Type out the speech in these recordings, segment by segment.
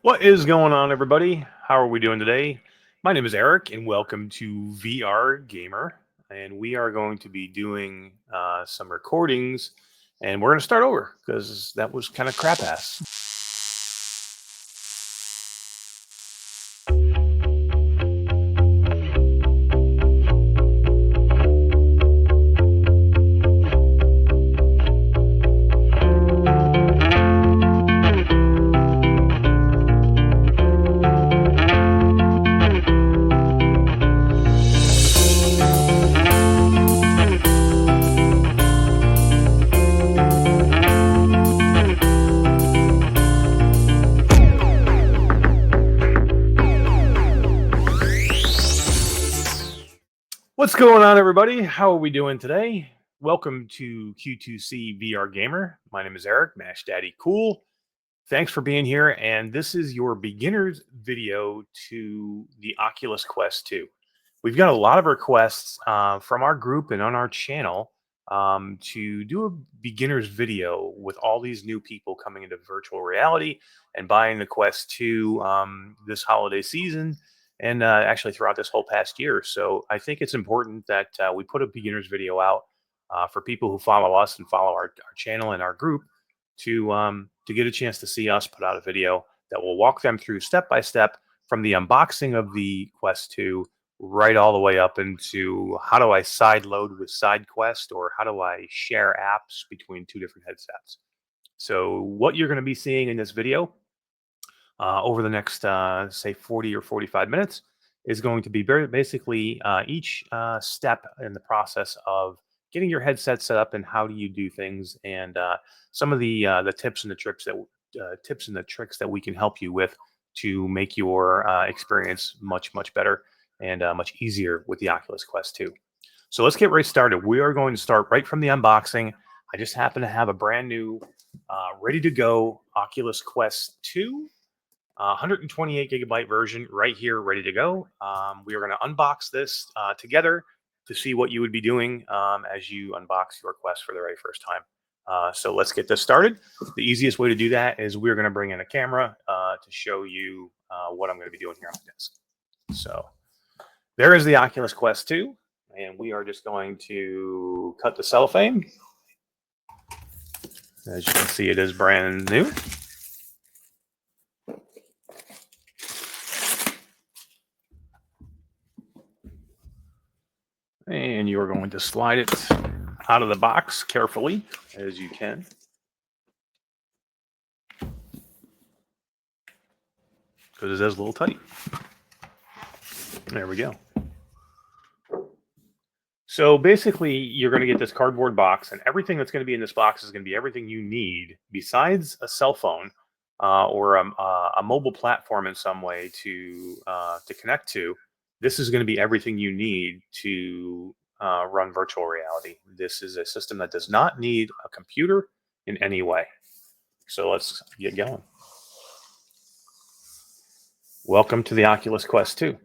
What is going on, everybody? How are we doing today? My name is Eric, and welcome to VR Gamer. And we are going to be doing some recordings, and we're going to start over because that was kind of crap ass. What's going on, everybody? How are we doing today? Welcome to Q2C VR Gamer. My name is Eric, Mashdaddycool. Thanks for being here, and this is your beginner's video to the Oculus Quest 2. We've got a lot of requests from our group and on our channel to do a beginner's video with all these new people coming into virtual reality and buying the Quest 2 this holiday season and actually throughout this whole past year. So I think it's important that we put a beginner's video out for people who follow us and follow our channel and our group to get a chance to see us put out a video that will walk them through step by step from the unboxing of the Quest 2 right all the way up into how do I side load with SideQuest, or how do I share apps between two different headsets. So what you're going to be seeing in this video over the next say 40 or 45 minutes is going to be very basically each step in the process of getting your headset set up and how do you do things, and some of the tips and the tricks that we can help you with to make your experience much better and much easier with the Oculus Quest 2. So let's get right started. We are going to start right from the unboxing. I just happen to have a brand new, ready to go Oculus Quest 2, 128 gigabyte version right here, ready to go. We are going to unbox this together to see what you would be doing as you unbox your Quest for the very first time. So let's get this started. The easiest way to do that is we're going to bring in a camera to show you what I'm going to be doing here on the desk. So there is the Oculus Quest 2, and we are just going to cut the cellophane. As you can see, it is brand new. And you are going to slide it out of the box carefully as you can. Because it is a little tight. There we go. So basically, you're going to get this cardboard box, and everything that's going to be in this box is going to be everything you need besides a cell phone or a mobile platform in some way to connect to. This is going to be everything you need to run virtual reality. This is a system that does not need a computer in any way. So let's get going. Welcome to the Oculus Quest 2.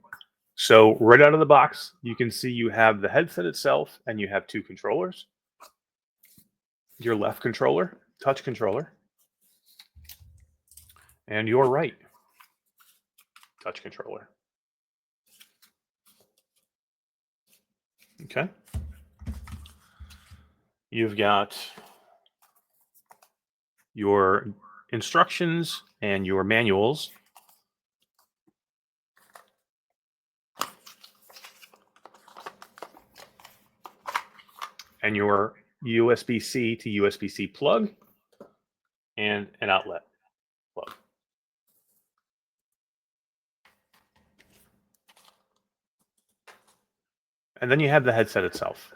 So right out of the box, you can see you have the headset itself, and you have two controllers. Your left controller, touch controller, and your right touch controller. Okay. You've got your instructions and your manuals. And your USB-C to USB-C plug and an outlet plug. And then you have the headset itself.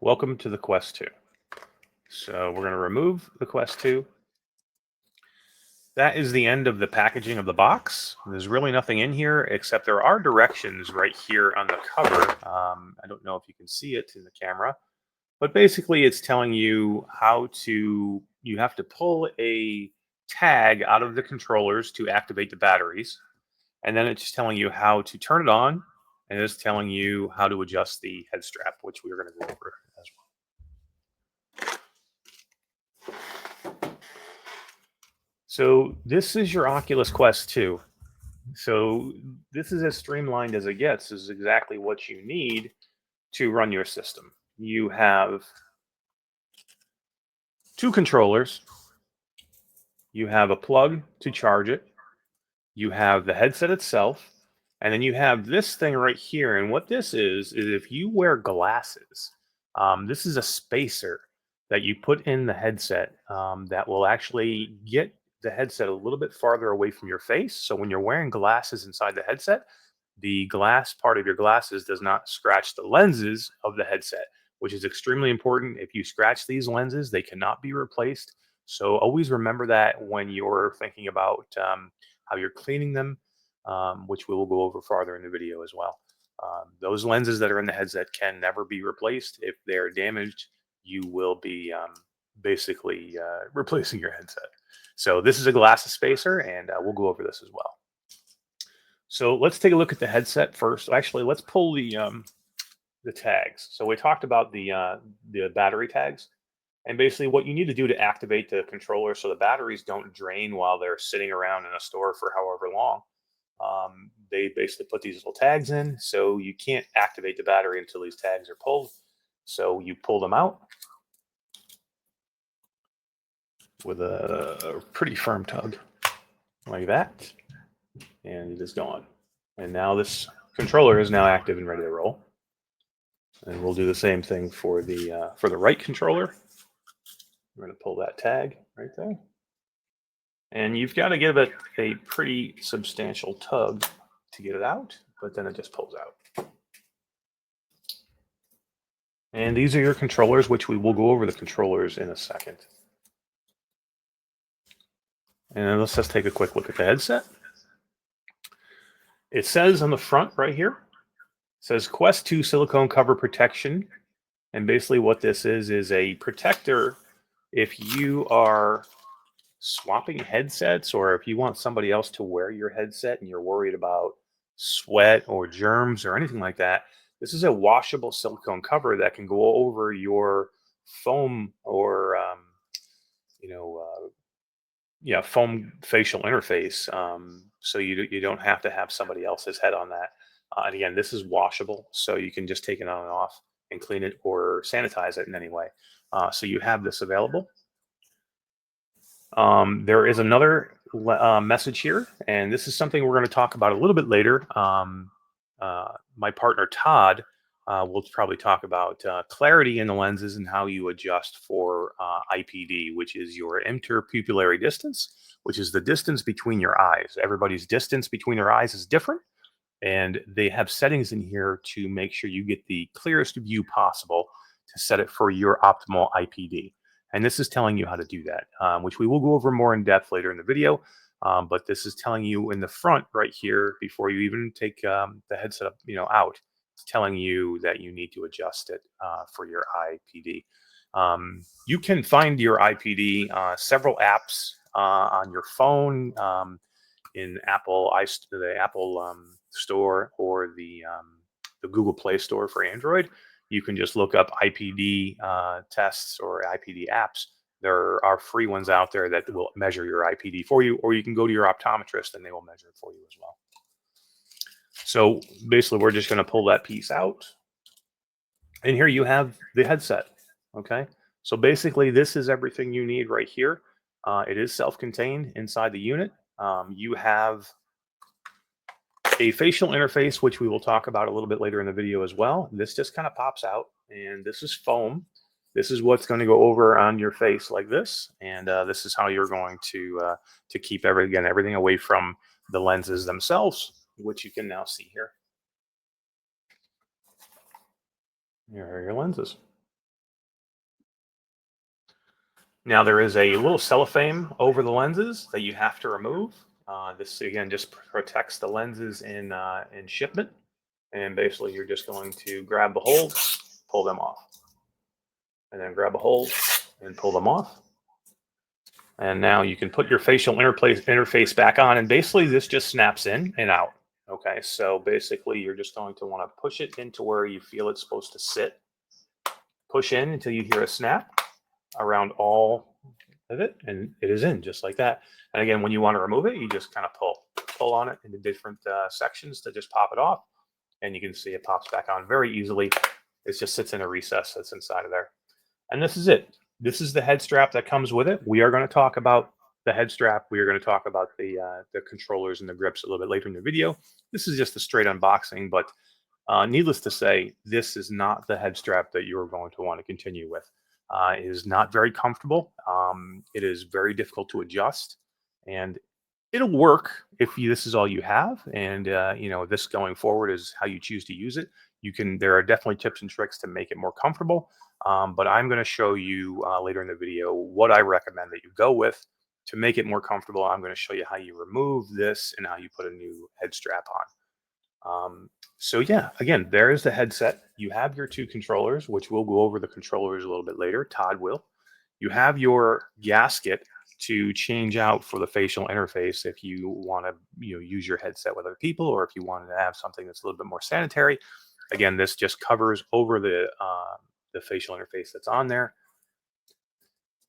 Welcome to the Quest 2. So we're going to remove the Quest 2. That is the end of the packaging of the box. There's really nothing in here except there are directions right here on the cover. I don't know if you can see it in the camera, but basically it's telling you how to, you have to pull a tag out of the controllers to activate the batteries. And then it's telling you how to turn it on. And it's telling you how to adjust the head strap, which we're going to go over as well. So this is your Oculus Quest 2. So this is as streamlined as it gets. This is exactly what you need to run your system. You have two controllers. You have a plug to charge it. You have the headset itself. And then you have this thing right here. And what this is if you wear glasses, this is a spacer that you put in the headset that will actually get the headset a little bit farther away from your face. So when you're wearing glasses inside the headset, the glass part of your glasses does not scratch the lenses of the headset, which is extremely important. If you scratch these lenses, they cannot be replaced. So always remember that when you're thinking about how you're cleaning them, which we will go over farther in the video as well. Those lenses that are in the headset can never be replaced. If they're damaged, you will be basically replacing your headset. So this is a glasses spacer, and we'll go over this as well. So let's take a look at the headset first. Actually, let's pull the tags. So we talked about the battery tags, and basically what you need to do to activate the controller so the batteries don't drain while they're sitting around in a store for however long. They basically put these little tags in, so you can't activate the battery until these tags are pulled. So you pull them out with a pretty firm tug like that, and it is gone. And now this controller is now active and ready to roll. And we'll do the same thing for the right controller. We're going to pull that tag right there. And you've got to give it a pretty substantial tug to get it out, but then it just pulls out. And these are your controllers, which we will go over the controllers in a second. And let's just take a quick look at the headset. It says on the front right here, it says Quest 2 silicone cover protection. And basically what this is a protector if you are swapping headsets, or if you want somebody else to wear your headset and you're worried about sweat or germs or anything like that. This is a washable silicone cover that can go over your foam or foam facial interface, so you don't have to have somebody else's head on that. And again, this is washable, so you can just take it on and off and clean it or sanitize it in any way. So you have this available. There is another message here, and this is something we're going to talk about a little bit later. My partner Todd will probably talk about clarity in the lenses and how you adjust for IPD, which is your interpupillary distance, which is the distance between your eyes. Everybody's distance between their eyes is different, and they have settings in here to make sure you get the clearest view possible to set it for your optimal IPD. And this is telling you how to do that, which we will go over more in depth later in the video. But this is telling you in the front right here, before you even take the headset up, out, it's telling you that you need to adjust it for your IPD. You can find your IPD several apps on your phone, in the Apple Store, or the Google Play Store for Android. You can just look up IPD tests or IPD apps. There are free ones out there that will measure your IPD for you, or you can go to your optometrist and they will measure it for you as well. So basically, we're just going to pull that piece out. And here you have the headset. Okay. So basically, this is everything you need right here. It is self-contained inside the unit. You have a facial interface, which we will talk about a little bit later in the video as well. This just kind of pops out, and this is foam. This is what's going to go over on your face like this, and this is how you're going to keep everything away from the lenses themselves, which you can now see here. Here are your lenses. Now there is a little cellophane over the lenses that you have to remove. This again just protects the lenses in shipment, and basically you're just going to grab the holes, pull them off, and then grab a hole and pull them off. And now you can put your facial interface back on, and basically this just snaps in and out. Okay, so basically you're just going to want to push it into where you feel it's supposed to sit. Push in until you hear a snap around all of it, and it is in just like that. And again, when you want to remove it, you just kind of pull on it into different sections to just pop it off, and you can see it pops back on very easily. It just sits in a recess that's inside of there. And this is it. This is the head strap that comes with it. We are going to talk about the head strap. We are going to talk about the controllers and the grips a little bit later in the video. This is just a straight unboxing, but needless to say, this is not the head strap that you're going to want to continue with. It is not very comfortable. It is very difficult to adjust, and it'll work if this is all you have. And this going forward is how you choose to use it. There are definitely tips and tricks to make it more comfortable. But I'm going to show you later in the video what I recommend that you go with to make it more comfortable. I'm going to show you how you remove this and how you put a new head strap on. So yeah, again, there's the headset. You have your two controllers, which we'll go over the controllers a little bit later. Todd will. You have your gasket to change out for the facial interface if you want to use your headset with other people, or if you wanted to have something that's a little bit more sanitary. Again, this just covers over the facial interface that's on there.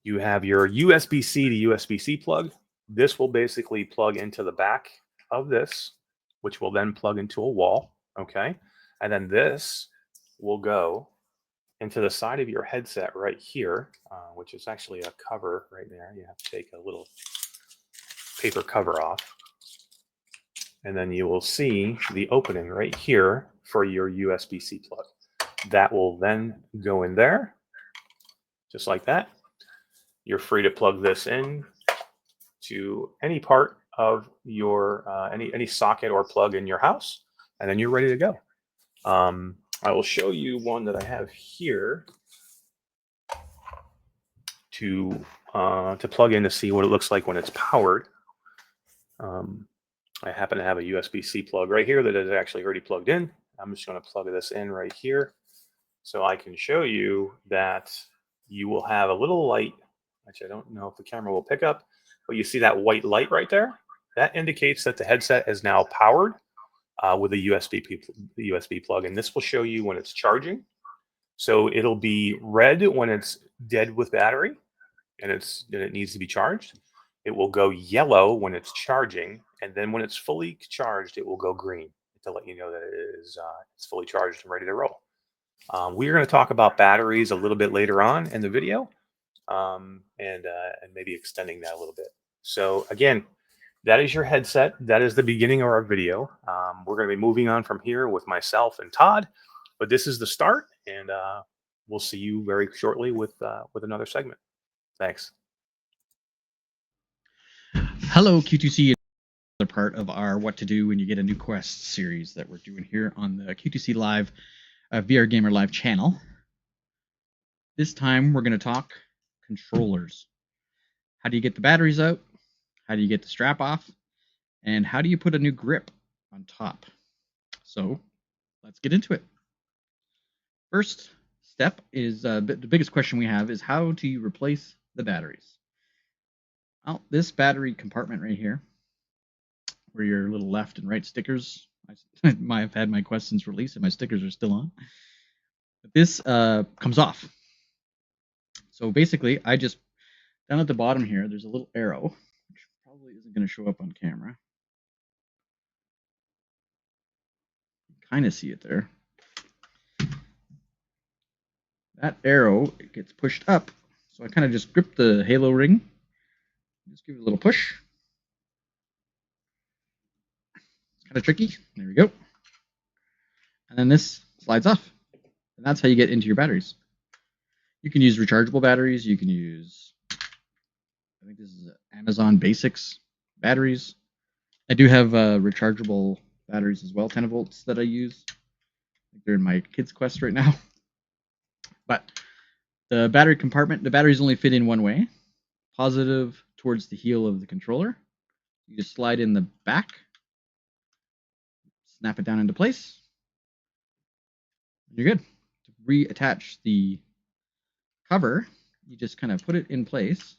You have your USB-C to USB-C plug. This will basically plug into the back of this, which will then plug into a wall. Okay. And then this will go into the side of your headset right here, which is actually a cover right there. You have to take a little paper cover off. And then you will see the opening right here for your USB-C plug. That will then go in there, just like that. You're free to plug this in to any part of your any socket or plug in your house, and then you're ready to go. I will show you one that I have here to plug in to see what it looks like when it's powered. I happen to have a USB-C plug right here that is actually already plugged in. I'm just going to plug this in right here so I can show you that you will have a little light, which I don't know if the camera will pick up, but you see that white light right there? That indicates that the headset is now powered with a USB plug, and this will show you when it's charging. So it'll be red when it's dead with battery and it needs to be charged. It will go yellow when it's charging, and then when it's fully charged, it will go green to let you know that it's fully charged and ready to roll. We're going to talk about batteries a little bit later on in the video, and maybe extending that a little bit. So again, that is your headset. That is the beginning of our video. We're going to be moving on from here with myself and Todd, but this is the start, and we'll see you very shortly with another segment. Thanks. Hello, Q2C, another part of our What to Do When You Get a New Quest series that we're doing here on the Q2C Live VR Gamer Live channel. This time we're going to talk controllers. How do you get the batteries out? How do you get the strap off? And how do you put a new grip on top? So let's get into it. First step is the biggest question we have is how do you replace the batteries? Well, this battery compartment right here, where your little left and right stickers, I might have had my Quest since release and my stickers are still on. But this comes off. So basically, I just, down at the bottom here, there's a little arrow, which probably isn't going to show up on camera. You can kind of see it there. That arrow, it gets pushed up. So I kind of just grip the halo ring. Just give it a little push. It's kind of tricky. There we go. And then this slides off. And that's how you get into your batteries. You can use rechargeable batteries. You can use, I think this is Amazon Basics batteries. I do have rechargeable batteries as well, 10 volts that I use. I think they're in my kids' Quest right now. But the battery compartment, the batteries only fit in one way. Positive towards the heel of the controller. You just slide in the back, snap it down into place. You're good. To reattach the cover, you just kind of put it in place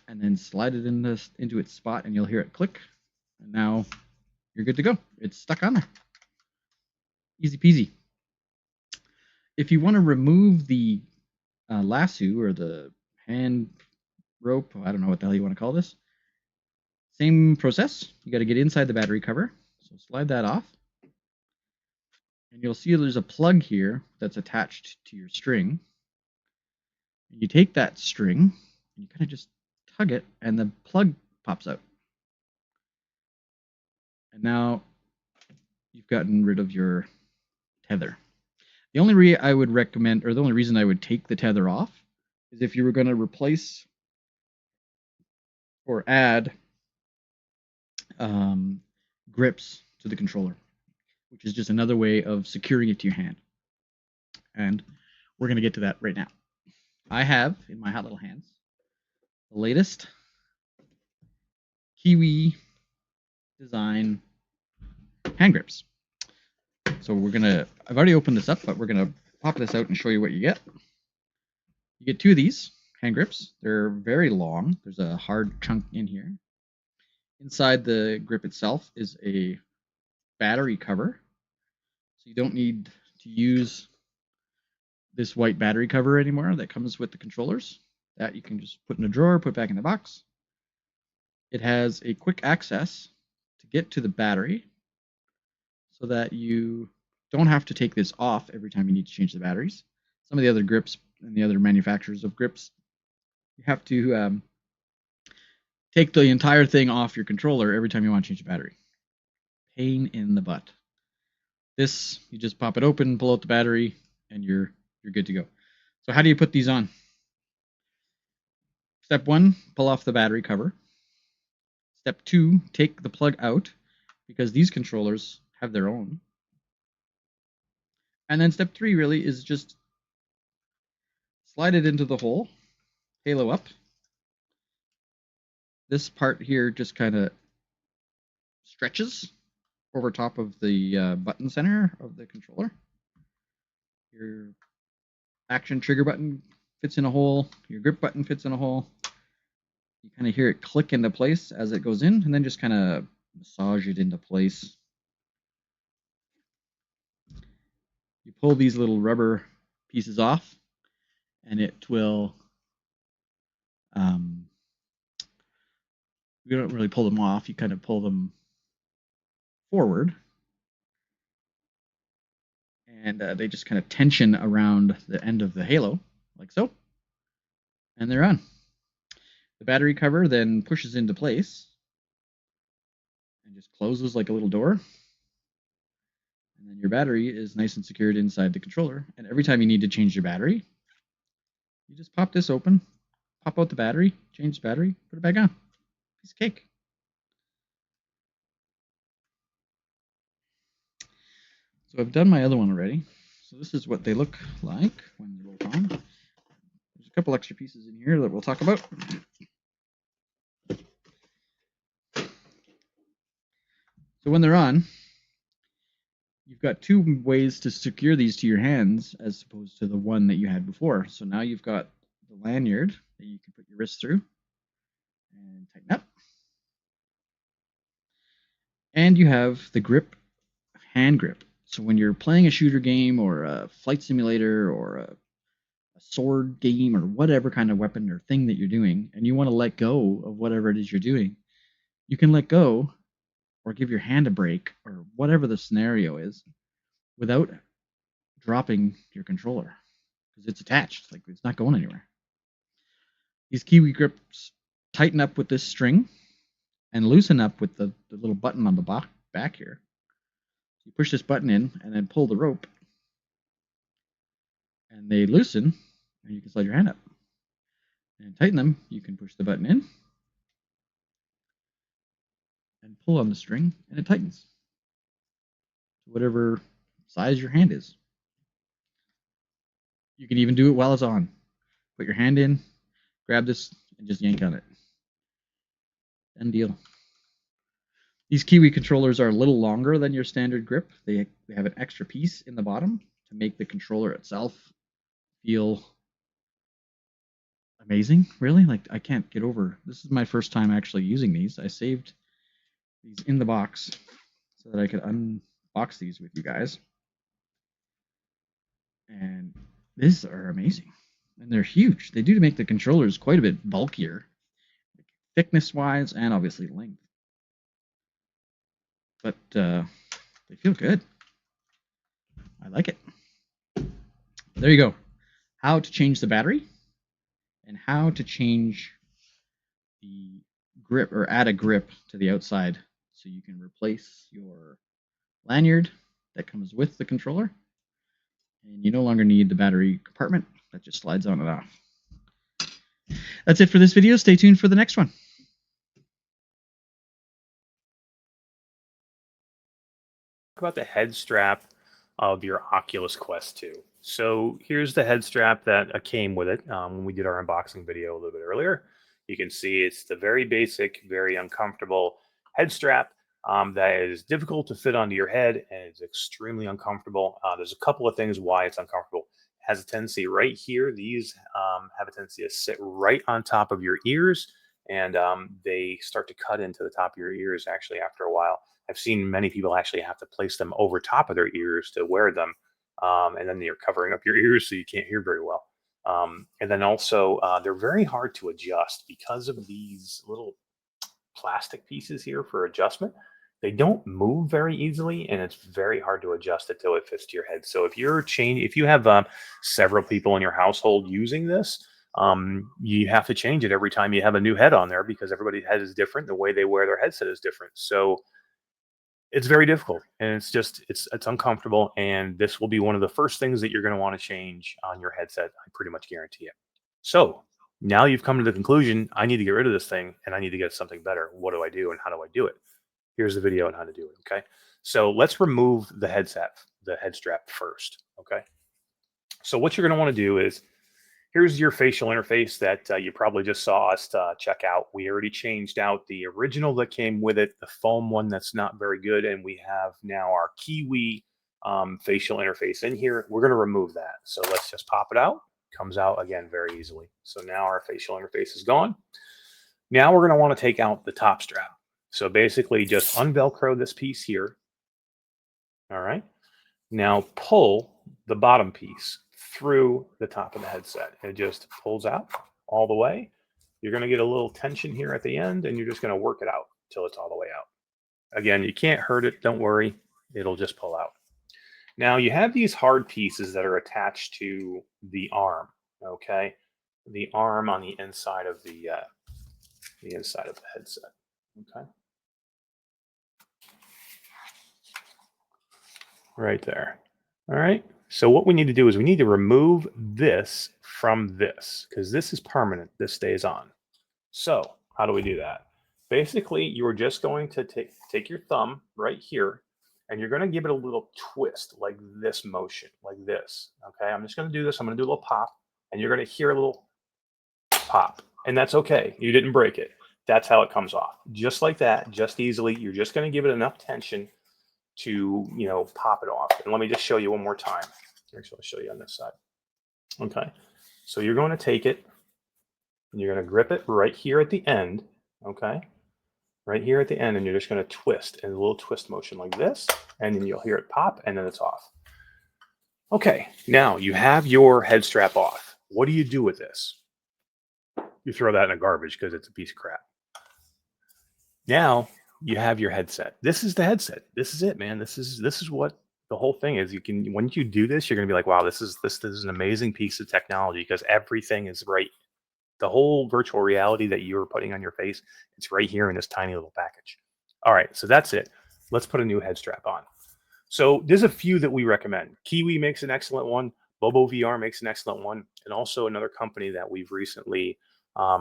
and then slide it into its spot, and you'll hear it click. And now you're good to go. It's stuck on there. Easy peasy. If you want to remove the lasso or the hand rope. I don't know what the hell you want to call this. Same process. You got to get inside the battery cover. So slide that off. And you'll see there's a plug here that's attached to your string. You take that string and you kind of just tug it and the plug pops out. And now you've gotten rid of your tether. The only reason I would recommend, or the only reason I would take the tether off, is if you were going to replace or add grips to the controller, which is just another way of securing it to your hand. And we're going to get to that right now. I have in my hot little hands the latest Kiwi design hand grips. So I've already opened this up, but we're going to pop this out and show you what you get. You get 2 of these hand grips. They're very long. There's a hard chunk in here. Inside the grip itself is a battery cover. So you don't need to use this white battery cover anymore that comes with the controllers. That you can just put in a drawer, put back in the box. It has a quick access to get to the battery so that you don't have to take this off every time you need to change the batteries. Some of the other grips and the other manufacturers of grips, you have to take the entire thing off your controller every time you want to change the battery. Pain in the butt. This, you just pop it open, pull out the battery, and you're good to go. So how do you put these on? Step 1, pull off the battery cover. Step 2, take the plug out, because these controllers have their own. And then step 3 really is just slide it into the hole, halo up. This part here just kind of stretches over top of the button center of the controller. Your action trigger button fits in a hole. Your grip button fits in a hole. You kind of hear it click into place as it goes in, and then just kind of massage it into place. You pull these little rubber pieces off, and it will, you don't really pull them off, you kind of pull them forward, and they just kind of tension around the end of the halo, like so, and they're on. The battery cover then pushes into place and just closes like a little door. And then your battery is nice and secured inside the controller. And every time you need to change your battery, you just pop this open, pop out the battery, change the battery, put it back on. Piece of cake. So I've done my other one already. So this is what they look like when they're both on. There's a couple extra pieces in here that we'll talk about. So when they're on, you've got 2 ways to secure these to your hands as opposed to the one that you had before. So now you've got the lanyard that you can put your wrist through and tighten up. And you have the grip, hand grip. So when you're playing a shooter game or a flight simulator or a sword game or whatever kind of weapon or thing that you're doing, and you want to let go of whatever it is you're doing, you can let go or give your hand a break or whatever the scenario is without dropping your controller because it's attached, like it's not going anywhere. These Kiwi grips tighten up with this string and loosen up with the little button on the back here. You push this button in and then pull the rope and they loosen and you can slide your hand up. And tighten them, you can push the button in and pull on the string and it tightens to whatever size your hand is. You can even do it while it's on. Put your hand in, grab this, and just yank on it. Done deal. These Kiwi controllers are a little longer than your standard grip. They have an extra piece in the bottom to make the controller itself feel amazing, really. Like, I can't get over. This is my first time actually using these. I saved these in the box so that I could unbox these with you guys. And these are amazing. And they're huge. They do make the controllers quite a bit bulkier, thickness-wise and obviously length. But they feel good. I like it. There you go. How to change the battery and how to change the grip or add a grip to the outside so you can replace your lanyard that comes with the controller, and you no longer need the battery compartment that just slides on and off. That's it for this video. Stay tuned for the next one. Talk about the head strap of your Oculus Quest 2. So here's the head strap that came with it when we did our unboxing video a little bit earlier. You can see it's the very basic, very uncomfortable head strap that is difficult to fit onto your head, and it's extremely uncomfortable. There's a couple of things why it's uncomfortable. It has a tendency right here. These have a tendency to sit right on top of your ears, and they start to cut into the top of your ears actually after a while. I've seen many people actually have to place them over top of their ears to wear them. And then you're covering up your ears so you can't hear very well. And then also, they're very hard to adjust because of these little plastic pieces here for adjustment. They don't move very easily, and it's very hard to adjust it till it fits to your head. So if you have several people in your household using this, you have to change it every time you have a new head on there because everybody's head is different. The way they wear their headset is different. So it's very difficult, and it's uncomfortable, and this will be one of the first things that you're going to want to change on your headset. I pretty much guarantee it. So now you've come to the conclusion, I need to get rid of this thing and I need to get something better. What do I do and how do I do it? Here's the video on how to do it. Okay. So let's remove the head strap first. Okay. So what you're going to want to do is, here's your facial interface that you probably just saw us check out. We already changed out the original that came with it, the foam one that's not very good, and we have now our Kiwi facial interface in here. We're going to remove that. So let's just pop it out. Comes out again very easily. So now our facial interface is gone. Now we're going to want to take out the top strap. So basically just unvelcro this piece here. All right. Now pull the bottom piece through the top of the headset. It just pulls out all the way. You're going to get a little tension here at the end, and you're just going to work it out till it's all the way out. Again, you can't hurt it. Don't worry. It'll just pull out. Now you have these hard pieces that are attached to the arm. Okay, the arm on the inside of the headset. Okay, right there. All right. So what we need to do is we need to remove this from this because this is permanent. This stays on. So how do we do that? Basically, you're just going to take your thumb right here, and you're going to give it a little twist, like this motion, like this. Okay, I'm just going to do this. I'm going to do a little pop, and you're going to hear a little pop, and that's okay. You didn't break it. That's how it comes off. Just like that, just easily. You're just going to give it enough tension to, pop it off. And let me just show you one more time. Actually, I'll show you on this side. Okay, so you're going to take it, and you're going to grip it right here at the end. Okay, right here at the end, and you're just going to twist in a little twist motion like this, and then you'll hear it pop, and then it's off. Okay, now you have your head strap off. What do you do with this? You throw that in the garbage because it's a piece of crap. Now you have your headset. This is the headset. This is it, man. This is what the whole thing is. You can, when you do this, you're going to be like, wow, this is an amazing piece of technology because everything is right. The whole virtual reality that you're putting on your face, it's right here in this tiny little package. All right, so that's it. Let's put a new head strap on. So there's a few that we recommend. Kiwi makes an excellent one. Bobo VR makes an excellent one. And also another company that we've recently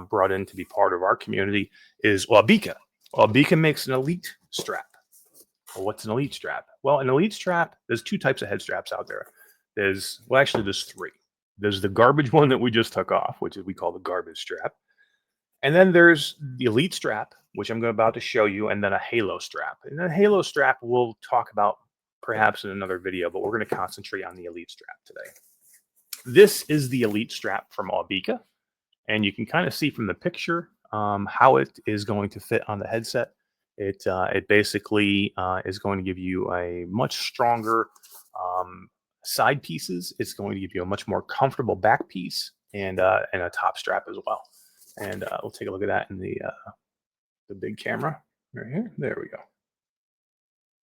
brought in to be part of our community is Wabica. Wabica makes an elite strap. Well, what's an elite strap? Well, an elite strap, there's two types of head straps out there. There's three. There's the garbage one that we just took off, which we call the garbage strap. And then there's the elite strap, which I'm about to show you, and then a halo strap. And the halo strap we'll talk about perhaps in another video, but we're going to concentrate on the elite strap today. This is the elite strap from Wabica, and you can kind of see from the picture how it is going to fit on the headset. It basically is going to give you a much stronger side pieces. It's going to give you a much more comfortable back piece. and a top strap as well. And we'll take a look at that in the big camera right here. There we go.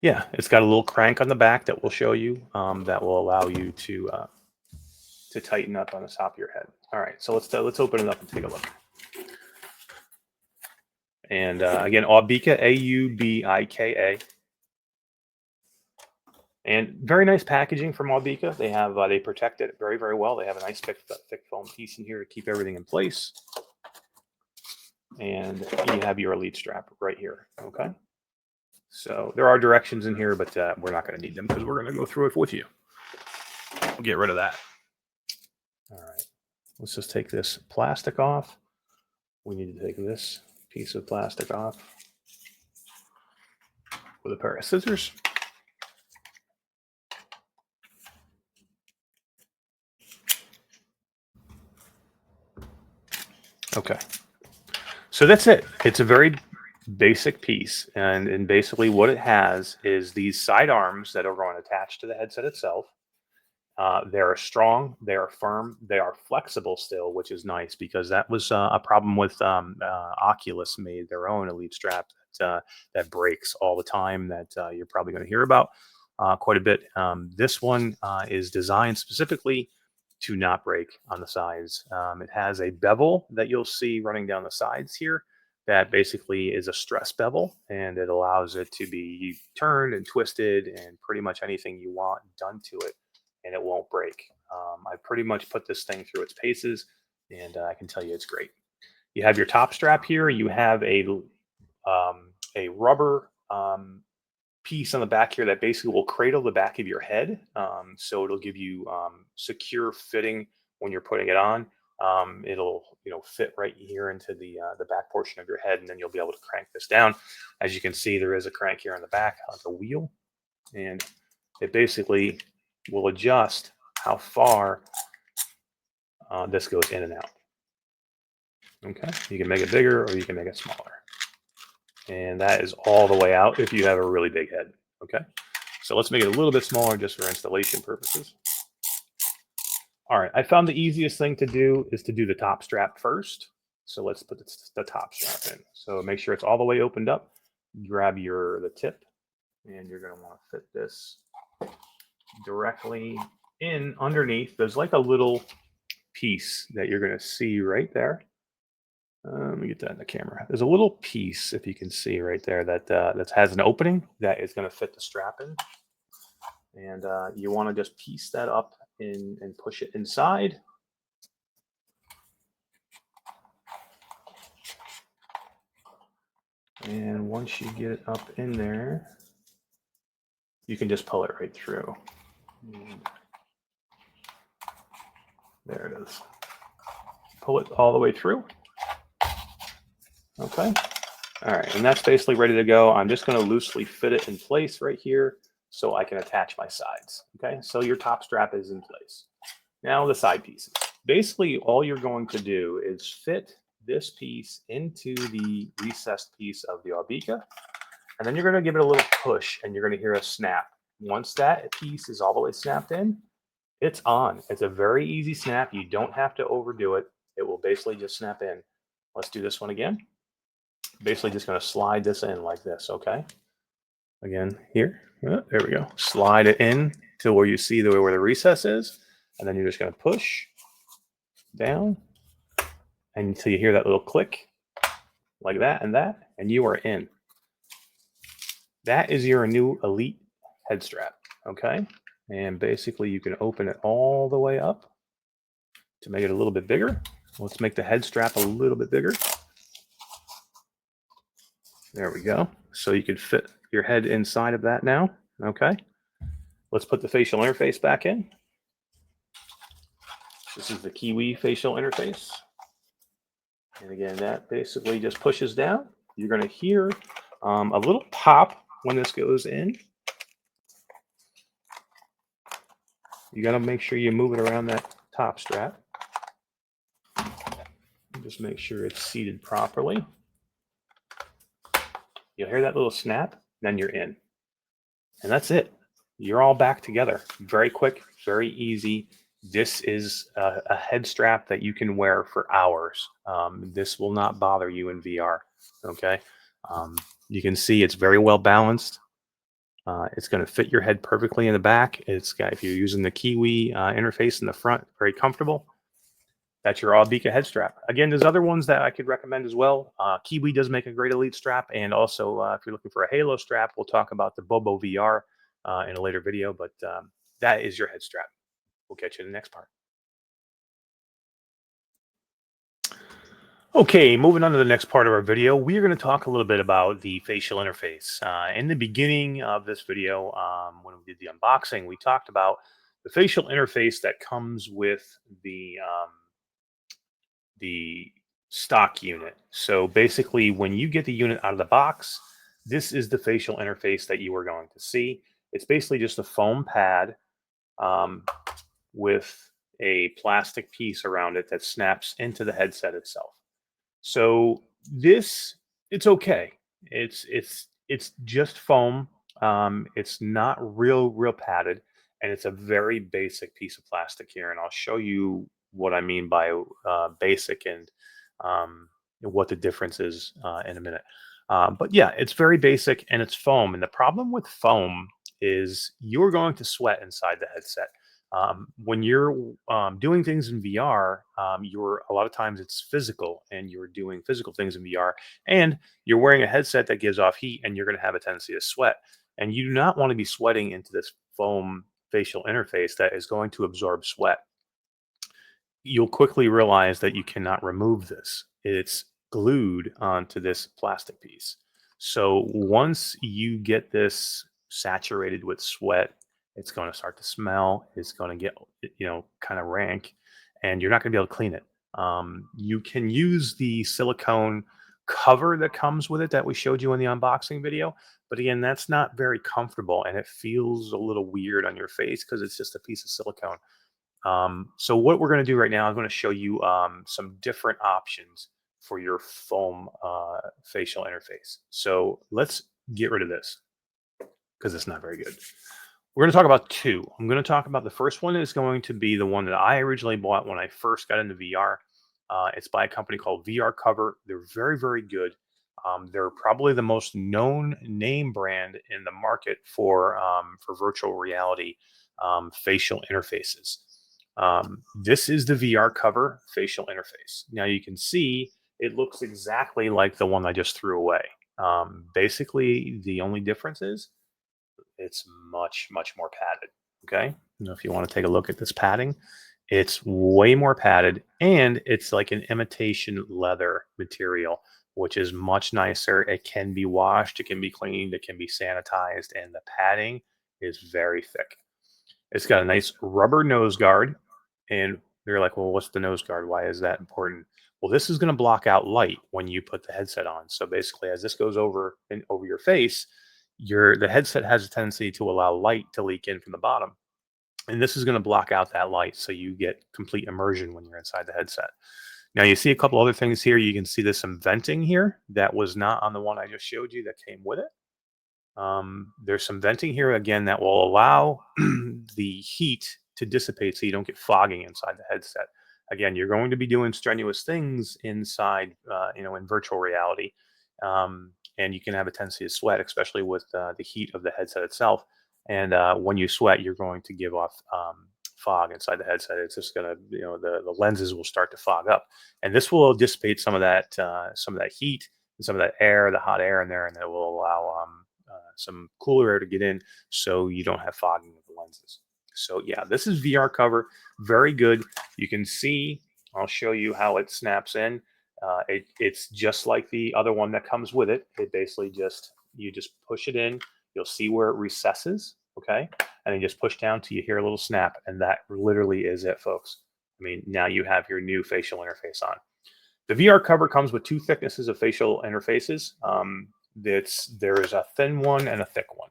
Yeah, it's got a little crank on the back that will show you that will allow you to tighten up on the top of your head. All right, so let's open it up and take a look. And again, Aubika, Aubika. And very nice packaging from Aubika. They have they protect it very, very well. They have a nice thick foam piece in here to keep everything in place. And you have your Elite strap right here. Okay. So there are directions in here, but we're not going to need them because we're going to go through it with you. We'll get rid of that. All right. Let's just take this plastic off. We need to take this piece of plastic off with a pair of scissors. Okay. So that's it. It's a very basic piece. And basically what it has is these side arms that are going to attach to the headset itself. They're strong, they are firm, they are flexible still, which is nice because that was a problem with Oculus made their own Elite strap that breaks all the time that you're probably going to hear about quite a bit. This one is designed specifically to not break on the sides. It has a bevel that you'll see running down the sides here that basically is a stress bevel, and it allows it to be turned and twisted and pretty much anything you want done to it, and it won't break. I pretty much put this thing through its paces, and I can tell you it's great. You have your top strap here. You have a rubber piece on the back here that basically will cradle the back of your head. So it'll give you secure fitting when you're putting it on. It'll fit right here into the back portion of your head, and then you'll be able to crank this down. As you can see, there is a crank here on the back of the wheel, and it basically will adjust how far this goes in and out. Okay, you can make it bigger or you can make it smaller. And that is all the way out if you have a really big head. Okay, so let's make it a little bit smaller just for installation purposes. All right, I found the easiest thing to do is to do the top strap first. So let's put the top strap in. So make sure it's all the way opened up. Grab the tip, and you're going to want to fit this directly in underneath. There's like a little piece that you're going to see right there. Let me get that in the camera. There's a little piece, if you can see right there, that has an opening that is going to fit the strap in. And you want to just piece that up and push it inside. And once you get it up in there, you can just pull it right through. And there it is. Pull it all the way through. Okay. All right. And that's basically ready to go. I'm just going to loosely fit it in place right here so I can attach my sides. Okay. So your top strap is in place. Now the side pieces. Basically, all you're going to do is fit this piece into the recessed piece of the Aubika, and then you're going to give it a little push, and you're going to hear a snap. Once that piece is all the way snapped in, it's on. It's a very easy snap. You don't have to overdo it. It will basically just snap in. Let's do this one again. Basically just going to slide this in like this, okay? Again, here. There we go. Slide it in to where you see where the recess is, and then you're just going to push down until you hear that little click like that, and you are in. That is your new Elite head strap, okay? And basically you can open it all the way up to make it a little bit bigger. Let's make the head strap a little bit bigger. There we go. So you can fit your head inside of that now, okay? Let's put the facial interface back in. This is the Kiwi facial interface. And again, that basically just pushes down. You're going to hear a little pop when this goes in. You got to make sure you move it around that top strap. Just make sure it's seated properly. You'll hear that little snap, then you're in. And that's it. You're all back together. Very quick, very easy. This is a head strap that you can wear for hours. This will not bother you in VR. Okay. Um, you can see it's very well balanced. It's going to fit your head perfectly in the back. It's got, if you're using the Kiwi interface in the front, very comfortable. That's your Aubika head strap. Again, there's other ones that I could recommend as well. Kiwi does make a great elite strap, and also if you're looking for a Halo strap, we'll talk about the Bobo VR in a later video. But that is your head strap. We'll catch you in the next part. Okay, moving on to the next part of our video, we're going to talk a little bit about the facial interface. In the beginning of this video, when we did the unboxing, we talked about the facial interface that comes with the stock unit. So basically, when you get the unit out of the box, this is the facial interface that you are going to see. It's basically just a foam pad um, with a plastic piece around it that snaps into the headset itself. So this, it's okay. It's just foam. It's not real padded, and it's a very basic piece of plastic here. And I'll show you what I mean by basic and what the difference is in a minute. But yeah, it's very basic and it's foam. And the problem with foam is you're going to sweat inside the headset. When you're doing things in VR, you're a lot of times it's physical and you're doing physical things in VR, and you're wearing a headset that gives off heat, and you're going to have a tendency to sweat. And you do not want to be sweating into this foam facial interface that is going to absorb sweat. You'll quickly realize that you cannot remove this. It's glued onto this plastic piece. So once you get this saturated with sweat, it's going to start to smell. It's going to get, kind of rank, and you're not going to be able to clean it. You can use the silicone cover that comes with it that we showed you in the unboxing video. But again, that's not very comfortable, and it feels a little weird on your face because it's just a piece of silicone. So what we're going to do right now, I'm going to show you some different options for your foam facial interface. So let's get rid of this because it's not very good. We're going to talk about two. I'm going to talk about the first one is going to be the one that I originally bought when I first got into VR. It's by a company called VR Cover. They're very good. They're probably the most known name brand in the market for virtual reality facial interfaces. This is the VR Cover facial interface. Now you can see it looks exactly like the one I just threw away. Basically, the only difference is it's much more padded. Okay, now if you want to take a look at this padding, it's way more padded, and it's like an imitation leather material, which is much nicer. It can be washed, it can be cleaned, it can be sanitized, and the padding is very thick. It's got a nice rubber nose guard, and you're like, well, what's the nose guard? Why is that important? Well, this is going to block out light when you put the headset on. So basically, as this goes over your face, the headset has a tendency to allow light to leak in from the bottom, and this is going to block out that light, so you get complete immersion when you're inside the headset. Now you see a couple other things here. You can see there's some venting here that was not on the one I just showed you that came with it. There's some venting here again that will allow the heat to dissipate so you don't get fogging inside the headset. Again, you're going to be doing strenuous things inside, in virtual reality. And you can have a tendency to sweat, especially with the heat of the headset itself. And when you sweat, you're going to give off fog inside the headset. It's just going to, the lenses will start to fog up, and this will dissipate some of that heat and some of that air, the hot air in there, and it will allow some cooler air to get in, so you don't have fogging of the lenses. So yeah, this is VR Cover, very good. You can see, I'll show you how it snaps in. It's just like the other one that comes with it. It basically you just push it in. You'll see where it recesses, okay? And then just push down till you hear a little snap, and that literally is it, folks. I mean, now you have your new facial interface on. The VR Cover comes with two thicknesses of facial interfaces. There is a thin one and a thick one.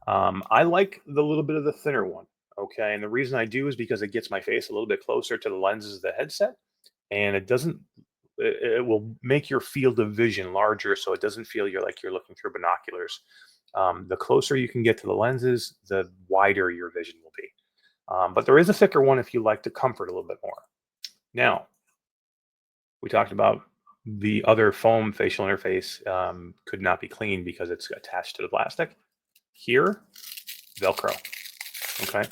I like the little bit of the thinner one, okay? And the reason I do is because it gets my face a little bit closer to the lenses of the headset, and it will make your field of vision larger, so it doesn't feel you're looking through binoculars. The closer you can get to the lenses, the wider your vision will be. But there is a thicker one if you like the comfort a little bit more. Now, we talked about the other foam facial interface could not be cleaned because it's attached to the plastic. Here, Velcro. Okay,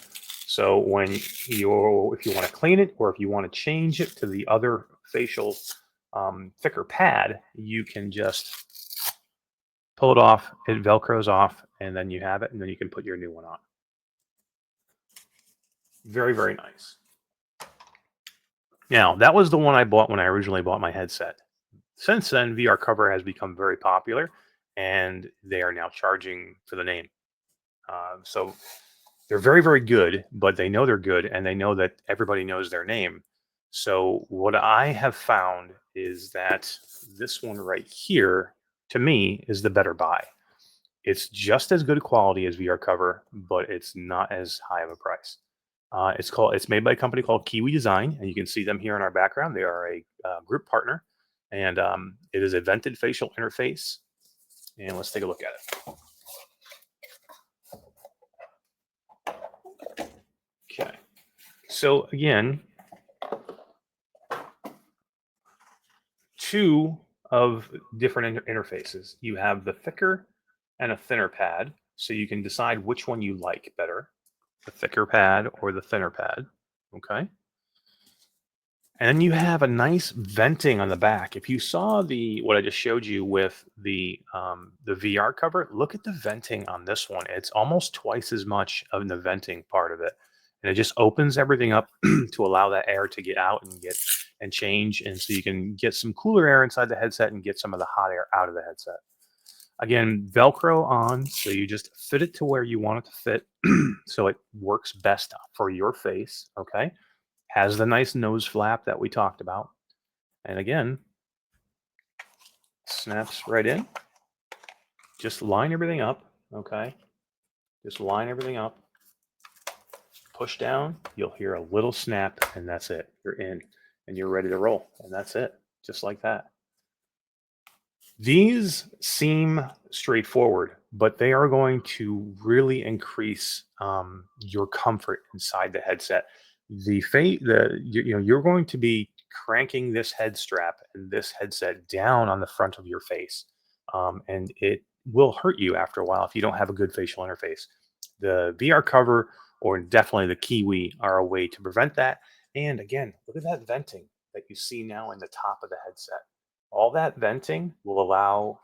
so if you want to clean it or if you want to change it to the other facial thicker pad, you can just pull it off. It Velcros off, and then you have it, and then you can put your new one on. Very, very nice. Now, that was the one I bought when I originally bought my headset. Since then, VR Cover has become very popular, and they are now charging for the name. So they're very, very good, but they know they're good, and they know that everybody knows their name. So what I have found is that this one right here, to me, is the better buy. It's just as good a quality as VR Cover, but it's not as high of a price. It's made by a company called Kiwi Design, and you can see them here in our background. They are a group partner, and it is a vented facial interface. And let's take a look at it. Okay, so again, two of different interfaces. You have the thicker and a thinner pad, so you can decide which one you like better, the thicker pad or the thinner pad. Okay. And then you have a nice venting on the back. If you saw what I just showed you with the VR cover, look at the venting on this one. It's almost twice as much of the venting part of it, and it just opens everything up to allow that air to get out and change, and so you can get some cooler air inside the headset and get some of the hot air out of the headset. Again, Velcro on, so you just fit it to where you want it to fit, so it works best for your face. Okay. Has the nice nose flap that we talked about. And again, snaps right in. Just line everything up, okay? Just line everything up. Push down, you'll hear a little snap, and that's it. You're in, and you're ready to roll, and that's it, just like that. These seem straightforward, but they are going to really increase your comfort inside the headset. You're going to be cranking this head strap and this headset down on the front of your face, and it will hurt you after a while if you don't have a good facial interface. The VR cover or definitely the Kiwi are a way to prevent that. And again, look at that venting that you see now in the top of the headset. All that venting will allow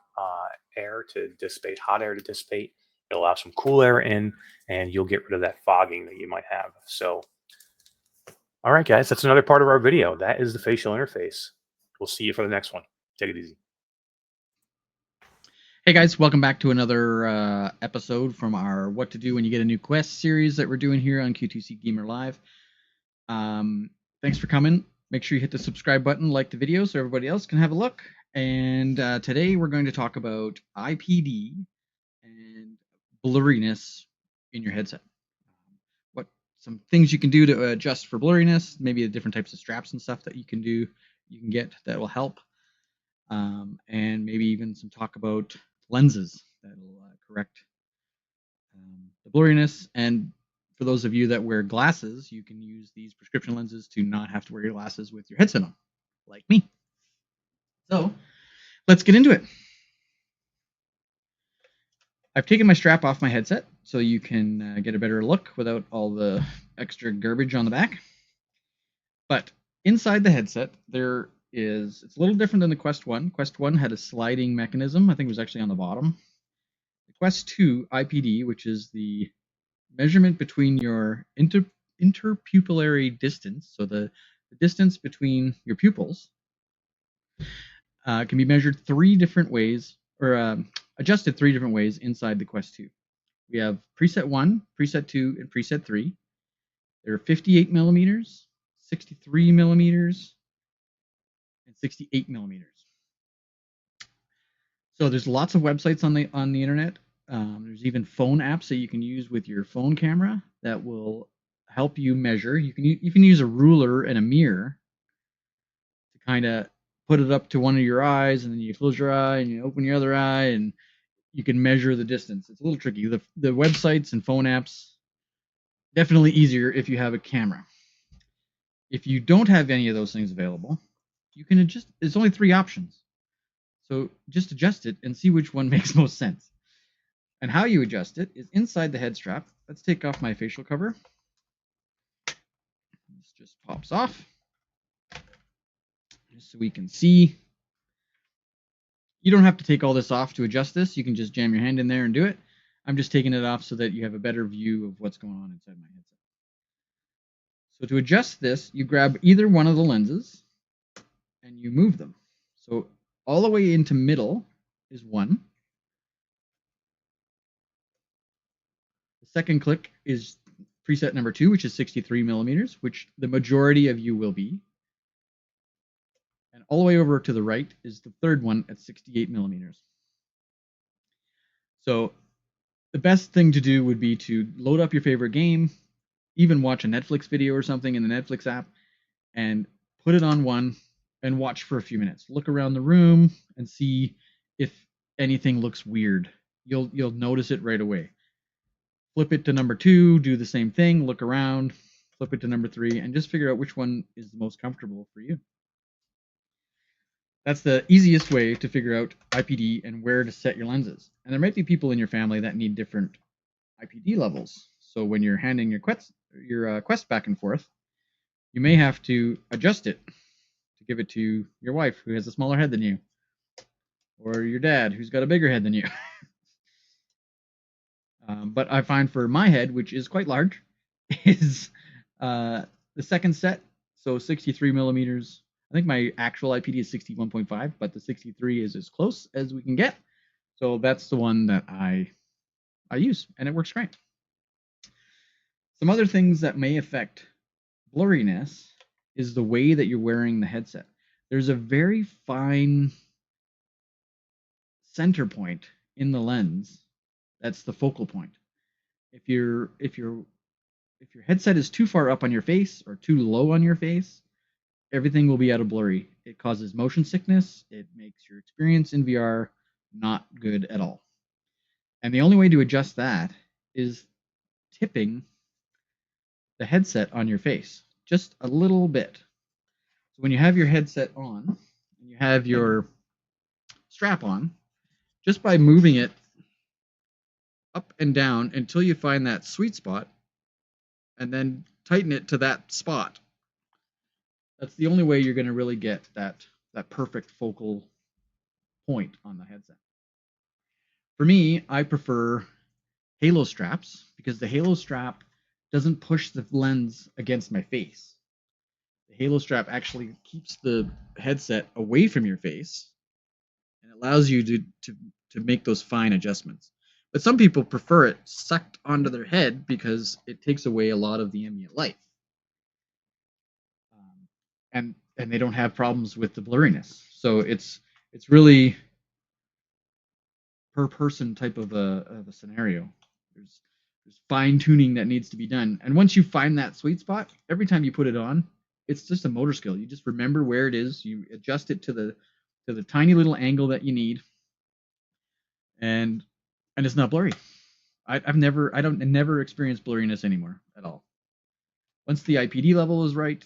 air to dissipate, hot air to dissipate. It'll allow some cool air in, and you'll get rid of that fogging that you might have. So all right, guys, that's another part of our video. That is the facial interface. We'll see you for the next one. Take it easy. Hey guys, welcome back to another episode from our What to Do When You Get a New Quest series that we're doing here on Q2C Gamer Live. Thanks for coming. Make sure you hit the subscribe button, like the video so everybody else can have a look. And today we're going to talk about IPD and blurriness in your headset. Some things you can do to adjust for blurriness, maybe the different types of straps and stuff that you can get that will help, and maybe even some talk about lenses that will correct the blurriness. And for those of you that wear glasses, you can use these prescription lenses to not have to wear your glasses with your headset on, like me. So let's get into it. I've taken my strap off my headset so you can get a better look without all the extra garbage on the back. But inside the headset, it's a little different than the Quest 1. Quest 1 had a sliding mechanism. I think it was actually on the bottom. The Quest 2 IPD, which is the measurement between your interpupillary distance, so the distance between your pupils, can be measured 3 different ways, or adjusted 3 different ways inside the Quest 2. We have preset 1, preset 2, and preset 3. There are 58 millimeters, 63 millimeters, and 68 millimeters. So there's lots of websites on the internet. There's even phone apps that you can use with your phone camera that will help you measure. You can use a ruler and a mirror to kind of put it up to one of your eyes, and then you close your eye and you open your other eye, and you can measure the distance. It's a little tricky. The websites and phone apps Definitely easier if you have a camera. If you don't have any of those things available, you can adjust. There's only 3 options. So just adjust it and see which one makes most sense. And how you adjust it is inside the head strap. Let's take off my facial cover. This just pops off, just so we can see. You don't have to take all this off to adjust this. You can just jam your hand in there and do it. I'm just taking it off so that you have a better view of what's going on inside my headset. So to adjust this, you grab either one of the lenses and you move them. So all the way into middle is 1. The second click is preset number 2, which is 63 millimeters, which the majority of you will be. And all the way over to the right is the third one at 68 millimeters. So the best thing to do would be to load up your favorite game, even watch a Netflix video or something in the Netflix app, and put it on 1 and watch for a few minutes. Look around the room and see if anything looks weird. You'll notice it right away. Flip it to number 2, do the same thing, look around, flip it to number 3, and just figure out which one is the most comfortable for you. That's the easiest way to figure out IPD and where to set your lenses. And there might be people in your family that need different IPD levels. So when you're handing your Quest back and forth, you may have to adjust it to give it to your wife who has a smaller head than you, or your dad who's got a bigger head than you. But I find for my head, which is quite large, is the second set, so 63 millimeters. I think my actual IPD is 61.5, but the 63 is as close as we can get. So that's the one that I use, and it works great. Some other things that may affect blurriness is the way that you're wearing the headset. There's a very fine center point in the lens that's the focal point. If your headset is too far up on your face or too low on your face, everything will be out of blurry. It causes motion sickness. It makes your experience in VR not good at all. And the only way to adjust that is tipping the headset on your face just a little bit. So when you have your headset on and you have your strap on, just by moving it up and down until you find that sweet spot and then tighten it to that spot. That's the only way you're going to really get that perfect focal point on the headset. For me, I prefer halo straps because the halo strap doesn't push the lens against my face. The halo strap actually keeps the headset away from your face and allows you to make those fine adjustments. But some people prefer it sucked onto their head because it takes away a lot of the ambient light. And they don't have problems with the blurriness. So it's really per person type of a scenario. There's fine tuning that needs to be done. And once you find that sweet spot, every time you put it on, it's just a motor skill. You just remember where it is. You adjust it to the tiny little angle that you need, and it's not blurry. I never experienced blurriness anymore at all. Once the IPD level is right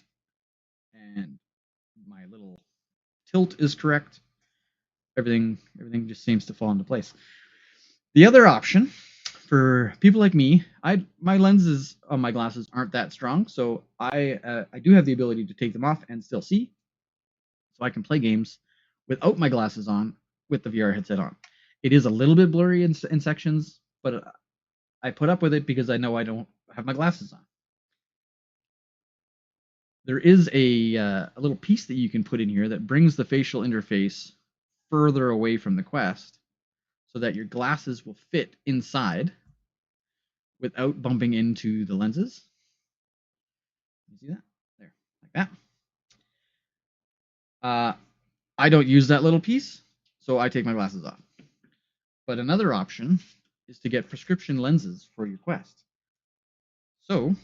and my little tilt is correct, everything just seems to fall into place. The other option for people like me, my lenses on my glasses aren't that strong, so I do have the ability to take them off and still see, so I can play games without my glasses on with the VR headset on. It is a little bit blurry in sections, but I put up with it because I know I don't have my glasses on. There is a little piece that you can put in here that brings the facial interface further away from the Quest so that your glasses will fit inside without bumping into the lenses. You see that? There, like that. I don't use that little piece, so I take my glasses off. But another option is to get prescription lenses for your Quest. So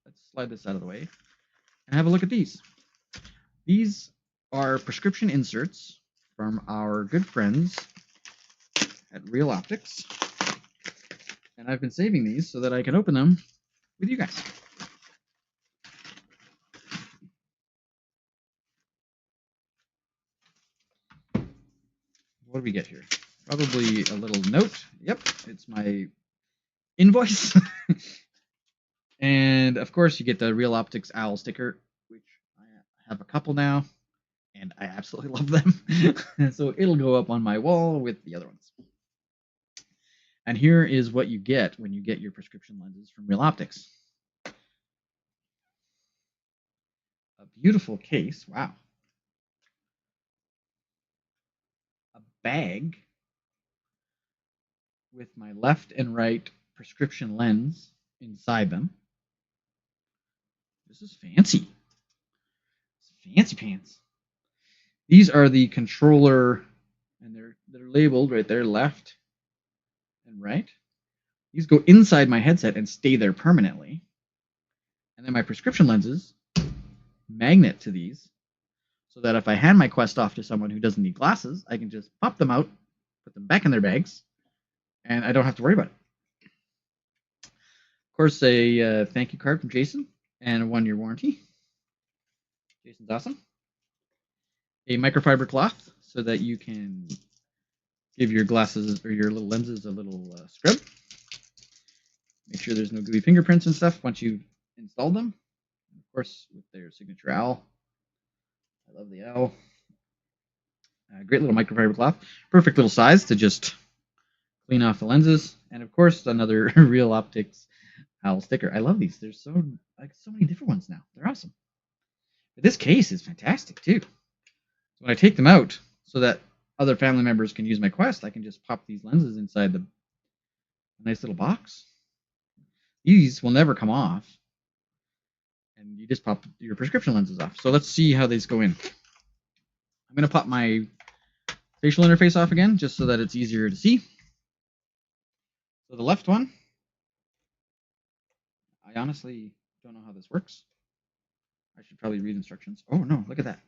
let's slide this out of the way and have a look at these. These are prescription inserts from our good friends at reloptix. And I've been saving these so that I can open them with you guys. What do we get here? Probably a little note. Yep, it's my invoice. And of course, you get the reloptix owl sticker, which I have a couple now, and I absolutely love them. So it'll go up on my wall with the other ones. And here is what you get when you get your prescription lenses from reloptix. A beautiful case. Wow. A bag with my left and right prescription lens inside them. This is fancy. It's fancy pants. These are the controller, and they're labeled right there, left and right. These go inside my headset and stay there permanently. And then my prescription lenses magnet to these, so that if I hand my Quest off to someone who doesn't need glasses, I can just pop them out, put them back in their bags, and I don't have to worry about it. Of course, a thank you card from Jason and a 1-year warranty. Jason's awesome. A microfiber cloth so that you can give your glasses or your little lenses a little scrub. Make sure there's no gooey fingerprints and stuff once you've installed them. And of course, with their signature owl. I love the owl. Great little microfiber cloth. Perfect little size to just clean off the lenses. And of course, another reloptix owl sticker. I love these. There's so many different ones now. They're awesome. But this case is fantastic too. So when I take them out so that other family members can use my Quest, I can just pop these lenses inside the nice little box. These will never come off. And you just pop your prescription lenses off. So let's see how these go in. I'm going to pop my facial interface off again, just so that it's easier to see. So the left one, I honestly don't know how this works. I should probably read instructions. Oh no, look at that.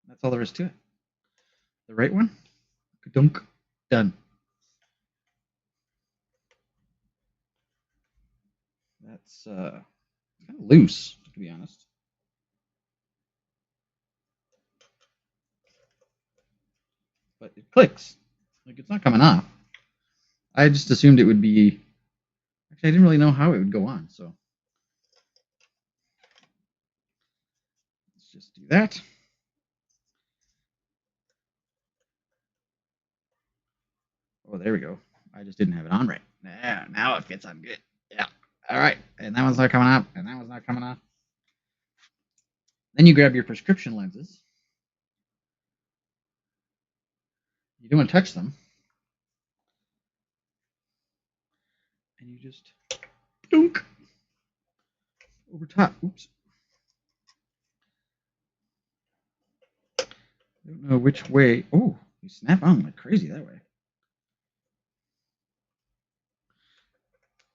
That's all there is to it. The right one, dunk, done. That's kind of loose, to be honest. But it clicks. Like, it's not coming off. I just assumed it would be... Actually, I didn't really know how it would go on, so... Let's just do that. Oh, there we go. I just didn't have it on right. Yeah, now it fits on good. Yeah. All right. And that one's not coming up, and that one's not coming off. Then you grab your prescription lenses. You don't want to touch them. And you just dunk over top. Oops. I don't know which way. Oh, you snap on like crazy that way.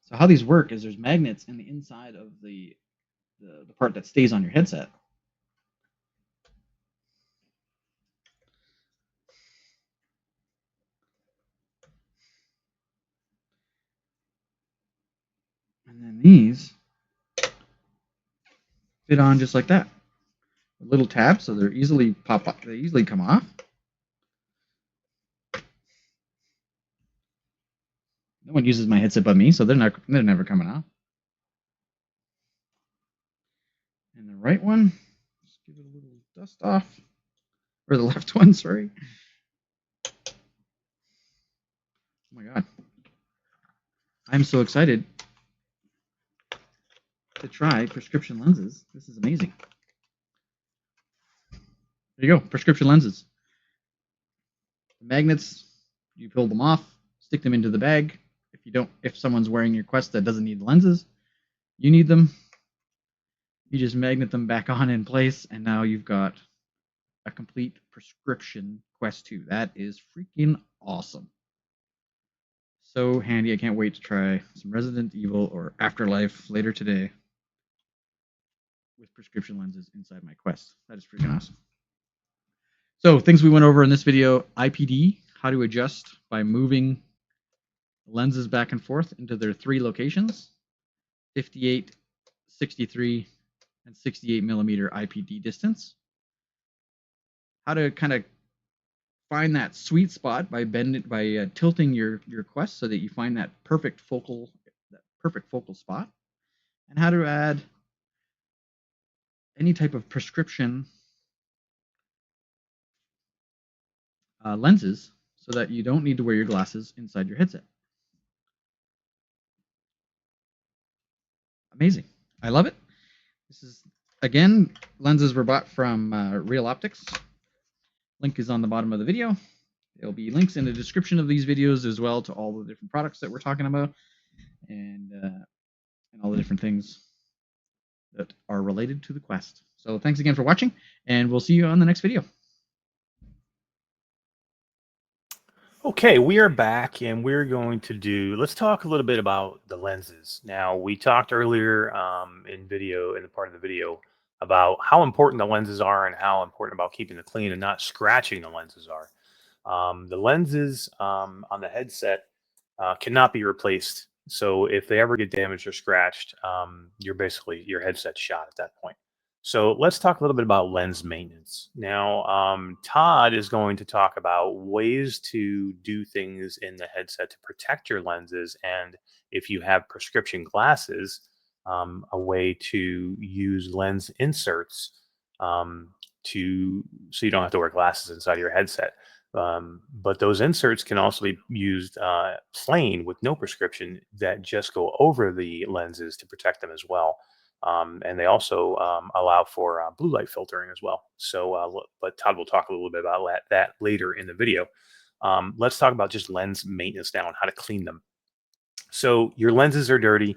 So how these work is there's magnets in the inside of the part that stays on your headset. And then these fit on just like that. A little tab, so they're easily pop up. They easily come off. No one uses my headset but me, so they're never coming off. And the right one, just give it a little dust off. Or the left one, sorry. Oh my god. I'm so excited to try prescription lenses. This is amazing. There you go, prescription lenses. The magnets, you pull them off, stick them into the bag. If someone's wearing your Quest that doesn't need lenses, you need them. You just magnet them back on in place, and now you've got a complete prescription Quest 2. That is freaking awesome. So handy. I can't wait to try some Resident Evil or Afterlife later today with prescription lenses inside my Quest. That is freaking awesome. So things we went over in this video: IPD, how to adjust by moving lenses back and forth into their 3 locations, 58, 63, and 68 millimeter IPD distance. How to kind of find that sweet spot by tilting your quest so that you find that perfect focal spot, and how to add any type of prescription lenses so that you don't need to wear your glasses inside your headset. Amazing. I love it. This is, again, lenses were bought from reloptix. Link is on the bottom of the video. There'll be links in the description of these videos as well to all the different products that we're talking about and all the different things that are related to the Quest. So thanks again for watching, and we'll see you on the next video. Okay, we are back, and we're going to let's talk a little bit about the lenses. Now, we talked earlier in the part of the video about how important the lenses are and how important about keeping it clean and not scratching the lenses are. The lenses on the headset cannot be replaced. So if they ever get damaged or scratched, your headset's shot at that point. So let's talk a little bit about lens maintenance. Now, Todd is going to talk about ways to do things in the headset to protect your lenses. And if you have prescription glasses, a way to use lens inserts so you don't have to wear glasses inside your headset. But those inserts can also be used plain with no prescription that just go over the lenses to protect them as well. And they also allow for blue light filtering as well. So, but Todd will talk a little bit about that later in the video. Let's talk about just lens maintenance now and how to clean them. So your lenses are dirty.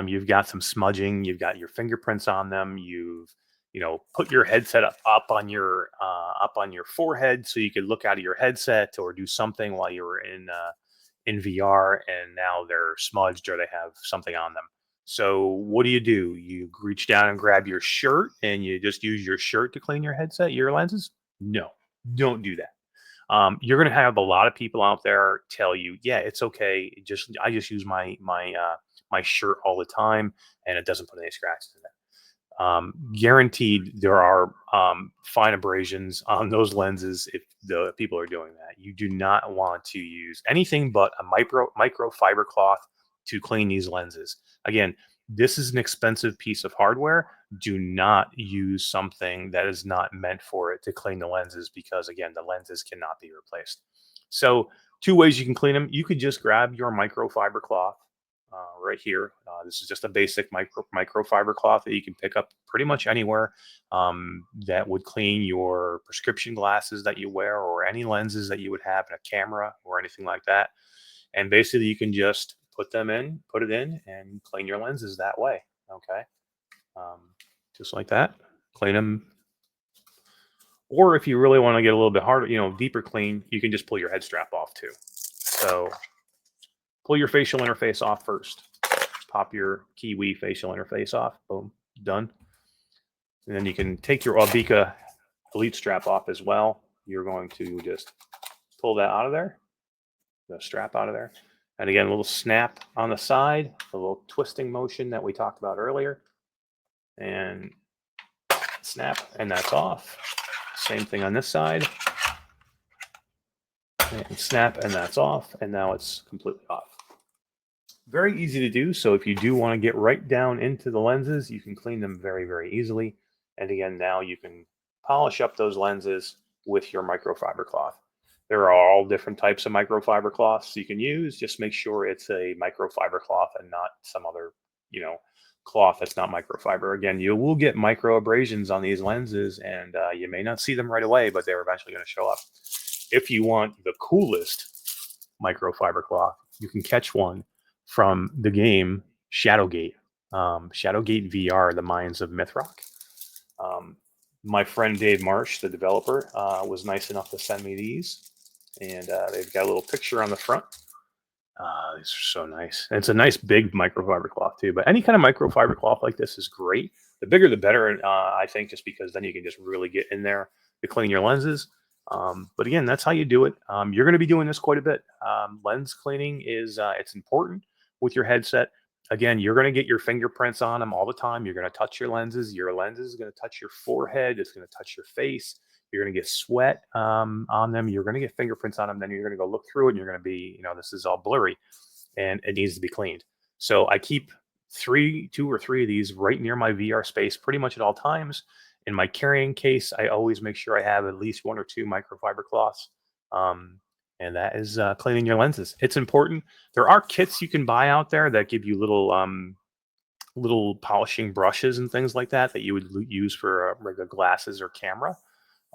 You've got some smudging. You've got your fingerprints on them. You've put your headset up on your forehead so you could look out of your headset or do something while you were in VR, and now they're smudged or they have something on them. So what do? You reach down and grab your shirt and you just use your shirt to clean your lenses? No, don't do that. You're going to have a lot of people out there tell you, yeah, it's okay. I just use my shirt all the time and it doesn't put any scratches in it. Guaranteed there are fine abrasions on those lenses if the people are doing that. You do not want to use anything but a microfiber cloth to clean these lenses. Again, this is an expensive piece of hardware. Do not use something that is not meant for it to clean the lenses because, again, the lenses cannot be replaced. So 2 ways you can clean them. You could just grab your microfiber cloth right here. This is just a basic microfiber cloth that you can pick up pretty much anywhere that would clean your prescription glasses that you wear or any lenses that you would have in a camera or anything like that. And basically you can just put it in and clean your lenses that way. Okay. Just like that, clean them. Or if you really want to get a little bit harder, deeper clean, you can just pull your head strap off too. So pull your facial interface off first. Pop your Kiwi facial interface off. Boom, done. And then you can take your Albika Elite strap off as well. You're going to just pull that out of there, the strap out of there. And again, a little snap on the side, a little twisting motion that we talked about earlier. And snap, and that's off. Same thing on this side. And snap, and that's off. And now it's completely off. Very easy to do. So if you do want to get right down into the lenses, you can clean them very, very easily. And again, now you can polish up those lenses with your microfiber cloth. There are all different types of microfiber cloths you can use. Just make sure it's a microfiber cloth and not some other, cloth that's not microfiber. Again, you will get micro abrasions on these lenses, and you may not see them right away, but they're eventually going to show up. If you want the coolest microfiber cloth, you can catch one from the game Shadowgate. Shadowgate VR, The Mines of Mythrock. My friend Dave Marsh, the developer, was nice enough to send me these, and they've got a little picture on the front. These are so nice. And it's a nice big microfiber cloth too, but any kind of microfiber cloth like this is great. The bigger the better, I think, just because then you can just really get in there to clean your lenses. But again, that's how you do it. You're going to be doing this quite a bit. Lens cleaning is it's important with your headset. Again, you're going to get your fingerprints on them all the time. You're going to touch your lenses. Your lens is going to touch your forehead. It's going to touch your face. You're going to get sweat on them. You're going to get fingerprints on them. Then you're going to go look through it, and you're going to be, this is all blurry, and it needs to be cleaned. So I keep two or three of these right near my VR space pretty much at all times. In my carrying case, I always make sure I have at least one or two microfiber cloths. And that is cleaning your lenses. It's important. There are kits you can buy out there that give you little polishing brushes and things like that you would use for regular glasses or camera.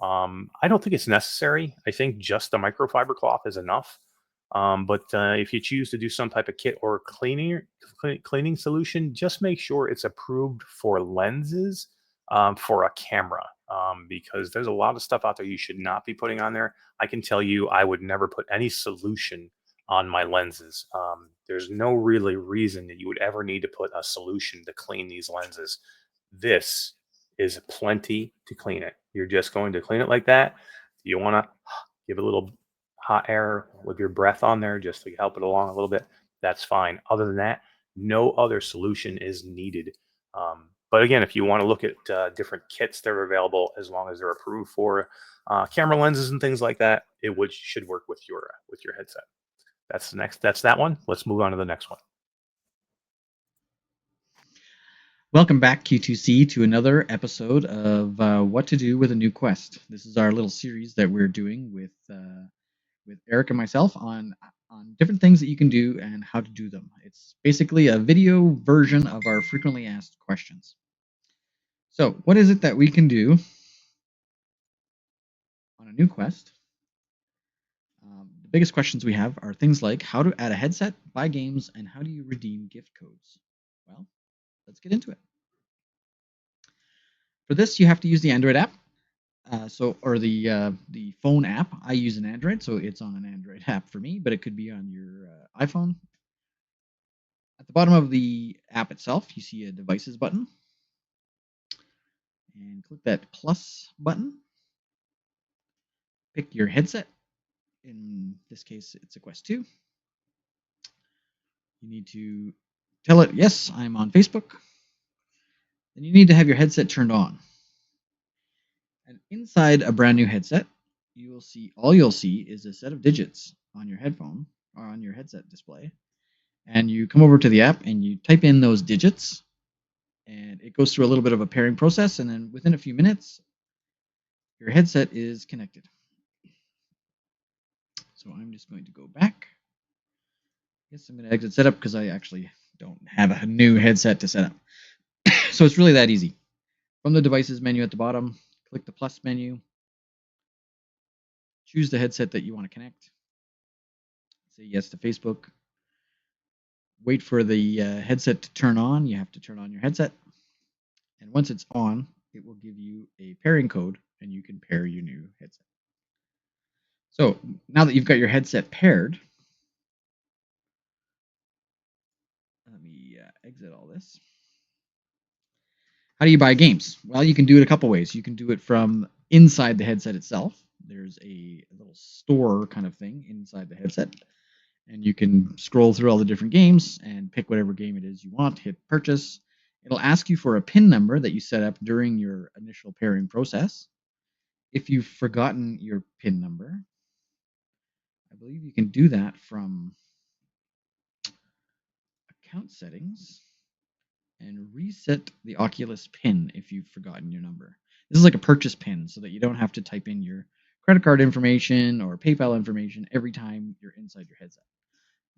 I don't think it's necessary. I think just the microfiber cloth is enough. But if you choose to do some type of kit or cleaning solution, just make sure it's approved for lenses for a camera, because there's a lot of stuff out there you should not be putting on there. I can tell you, I would never put any solution on my lenses. There's no really reason that you would ever need to put a solution to clean these lenses. This is plenty to clean it. You're just going to clean it like that. You want to give it a little hot air with your breath on there just to help it along a little bit. That's fine. Other than that, no other solution is needed. But again, if you want to look at different kits that are available, as long as they're approved for camera lenses and things like that, should work with your headset. That's that one. Let's move on to the next one. Welcome back, Q2C, to another episode of What to Do with a New Quest. This is our little series that we're doing with Eric and myself on different things that you can do and how to do them. It's basically a video version of our frequently asked questions. So, what is it that we can do on a new quest? The biggest questions we have are things like how to add a headset, buy games, and how do you redeem gift codes? Well, let's get into it. For this, you have to use the Android app, or the phone app. I use an Android, so it's on an Android app for me, but it could be on your iPhone. At the bottom of the app itself, you see a devices button, and click that plus button. Pick your headset. In this case, it's a Quest 2. You need to tell it, yes, I'm on Facebook. Then you need to have your headset turned on. And inside a brand new headset, you'll see is a set of digits on your headphone or on your headset display. And you come over to the app and you type in those digits, and it goes through a little bit of a pairing process, and then within a few minutes, your headset is connected. So I'm just going to go back. I guess I'm going to exit setup because I actually don't have a new headset to set up. So it's really that easy. From the devices menu at the bottom, click the plus menu. Choose the headset that you want to connect. Say yes to Facebook. Wait for the headset to turn on. You have to turn on your headset. And once it's on, it will give you a pairing code, and you can pair your new headset. So now that you've got your headset paired, let me exit all this. How do you buy games? Well, you can do it a couple ways. You can do it from inside the headset itself. There's a little store kind of thing inside the headset, and you can scroll through all the different games and pick whatever game it is you want, hit purchase. It'll ask you for a PIN number that you set up during your initial pairing process. If you've forgotten your PIN number, I believe you can do that from account settings and reset the Oculus PIN if you've forgotten your number. This is like a purchase PIN so that you don't have to type in your credit card information or PayPal information every time you're inside your headset.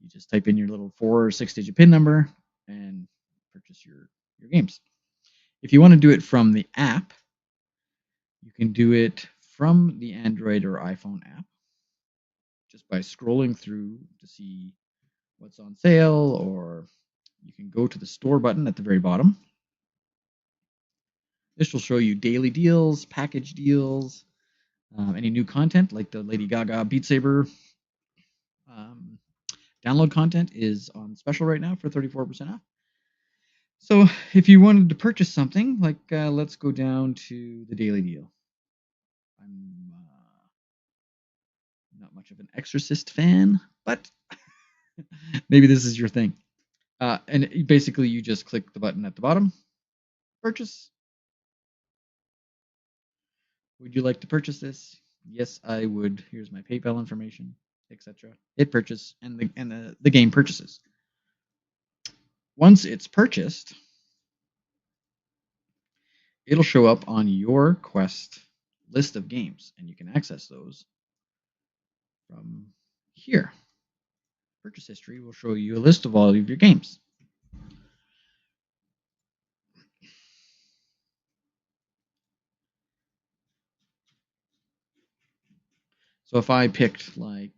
You just type in your little 4 or 6 digit PIN number and purchase your games. If you want to do it from the app, you can do it from the Android or iPhone app just by scrolling through to see what's on sale, or you can go to the store button at the very bottom. This will show you daily deals, package deals, any new content like the Lady Gaga Beat Saber download content is on special right now for 34% off. So if you wanted to purchase something, like let's go down to the daily deal. I'm not much of an Exorcist fan, but maybe this is your thing. And basically, you just click the button at the bottom, purchase. Would you like to purchase this? Yes, I would. Here's my PayPal information, etc. Hit purchase, and the game purchases. Once it's purchased, it'll show up on your Quest list of games, and you can access those from here. Purchase history will show you a list of all of your games. So if I picked like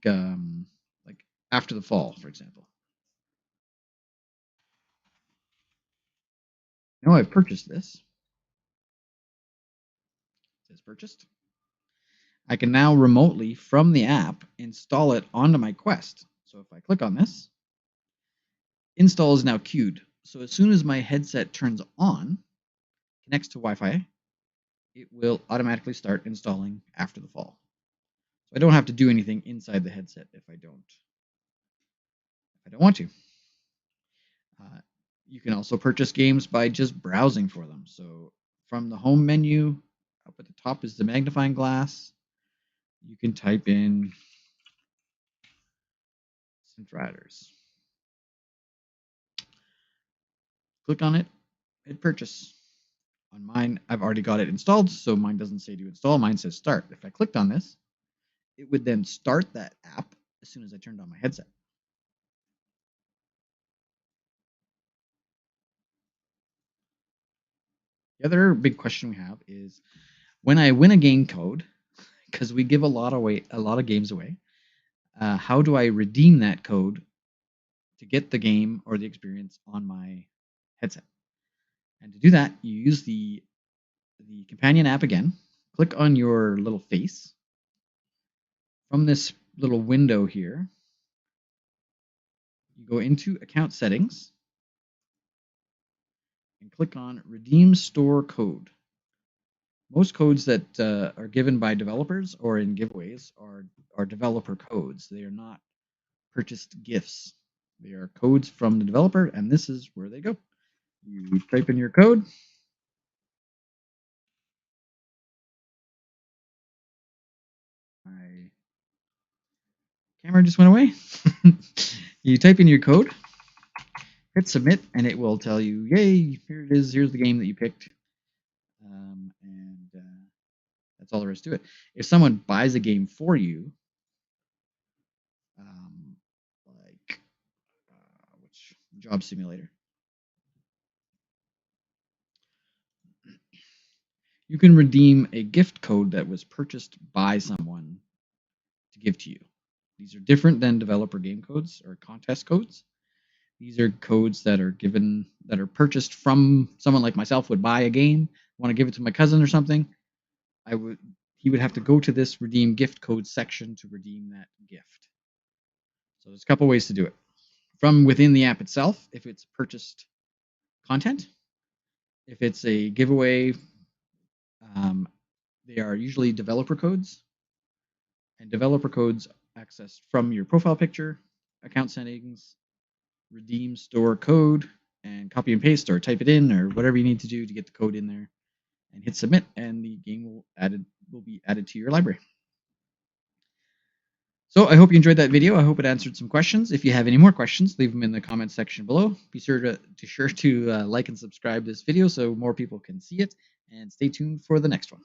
After the Fall, for example. Now I've purchased this. It says purchased. I can now remotely from the app install it onto my Quest. So if I click on this, install is now queued. So as soon as my headset turns on, connects to Wi-Fi, it will automatically start installing After the Fall. So I don't have to do anything inside the headset if I don't want to. You can also purchase games by just browsing for them. So from the home menu, up at the top is the magnifying glass. You can type in Synth Riders. Click on it, hit purchase. On mine, I've already got it installed, so mine doesn't say to install, mine says start. If I clicked on this, it would then start that app as soon as I turned on my headset. The other big question we have is when I win a game code, because we give a lot of games away, how do I redeem that code to get the game or the experience on my headset? And to do that, you use the companion app again. Click on your little face. From this little window here, you go into account settings and click on redeem store code. Most codes that are given by developers or in giveaways are developer codes. They are not purchased gifts. They are codes from the developer, and this is where they go. You type in your code. My camera just went away. You type in your code, hit submit, and it will tell you, yay, here it is. Here's the game that you picked. That's all there is to it. If someone buys a game for you, like which Job Simulator, you can redeem a gift code that was purchased by someone to give to you. These are different than developer game codes or contest codes. These are codes that are given, that are purchased from someone like myself would buy a game, want to give it to my cousin or something. He would have to go to this redeem gift code section to redeem that gift. So there's a couple ways to do it. From within the app itself, if it's purchased content. If it's a giveaway, they are usually developer codes. And developer codes accessed from your profile picture, account settings, redeem store code, and copy and paste or type it in or whatever you need to do to get the code in there. And hit submit, and the game will be added to your library. So I hope you enjoyed that video. I hope it answered some questions. If you have any more questions, leave them in the comments section below. Be sure to like and subscribe this video so more people can see it, and stay tuned for the next one.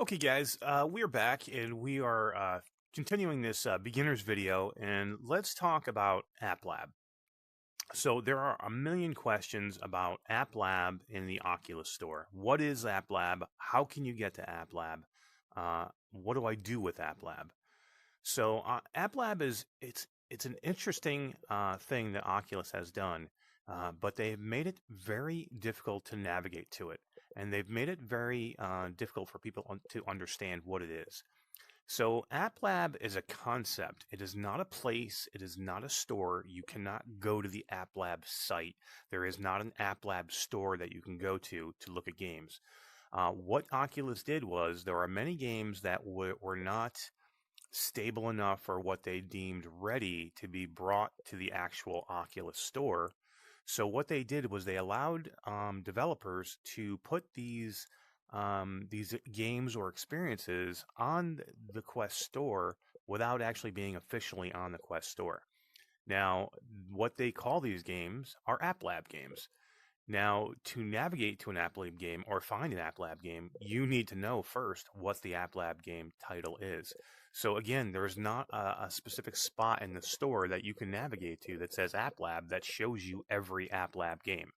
Okay, guys, we're back, and we are continuing this beginner's video, and let's talk about Applab. So there are a million questions about Applab in the Oculus store. What is Applab? How can you get to Applab? What do I do with Applab? So Applab it's an interesting thing that Oculus has done, but they've made it very difficult to navigate to it, and they've made it very difficult for people to understand what it is. So Applab is a concept. It is not a place. It is not a store. You cannot go to the Applab site. There is not an Applab store that you can go to look at games. What Oculus did was there are many games that were not stable enough or what they deemed ready to be brought to the actual Oculus store. So what they did was they allowed developers to put these games or experiences on the Quest store without actually being officially on the Quest store. Now, what they call these games are Applab games. Now, to navigate to an Applab game or find an Applab game, you need to know first what the Applab game title is. So again, there's not a specific spot in the store that you can navigate to that says Applab that shows you every Applab game.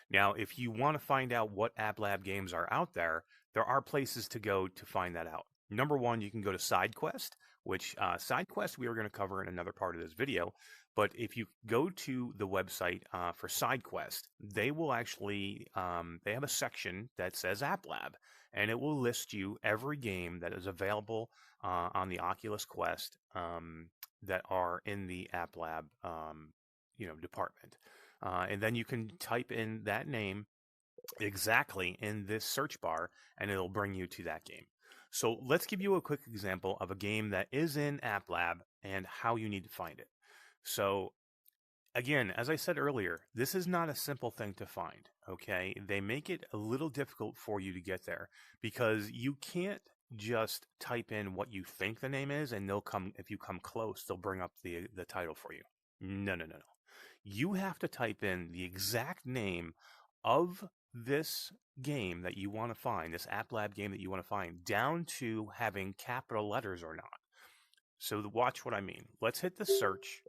Now, if you want to find out what Applab games are out there, there are places to go to find that out. Number one, you can go to SideQuest, which SideQuest we are going to cover in another part of this video. But if you go to the website for SideQuest, they will actually, they have a section that says Applab, and it will list you every game that is available on the Oculus Quest that are in the Applab, department. And then you can type in that name exactly in this search bar, and it'll bring you to that game. So let's give you a quick example of a game that is in Applab and how you need to find it. So again, as I said earlier, this is not a simple thing to find, okay? They make it a little difficult for you to get there because you can't just type in what you think the name is and they'll come, if you come close, they'll bring up the title for you. No. You have to type in the exact name of this game that you want to find, this Applab game that you want to find, down to having capital letters or not. So watch what I mean. Let's hit the search.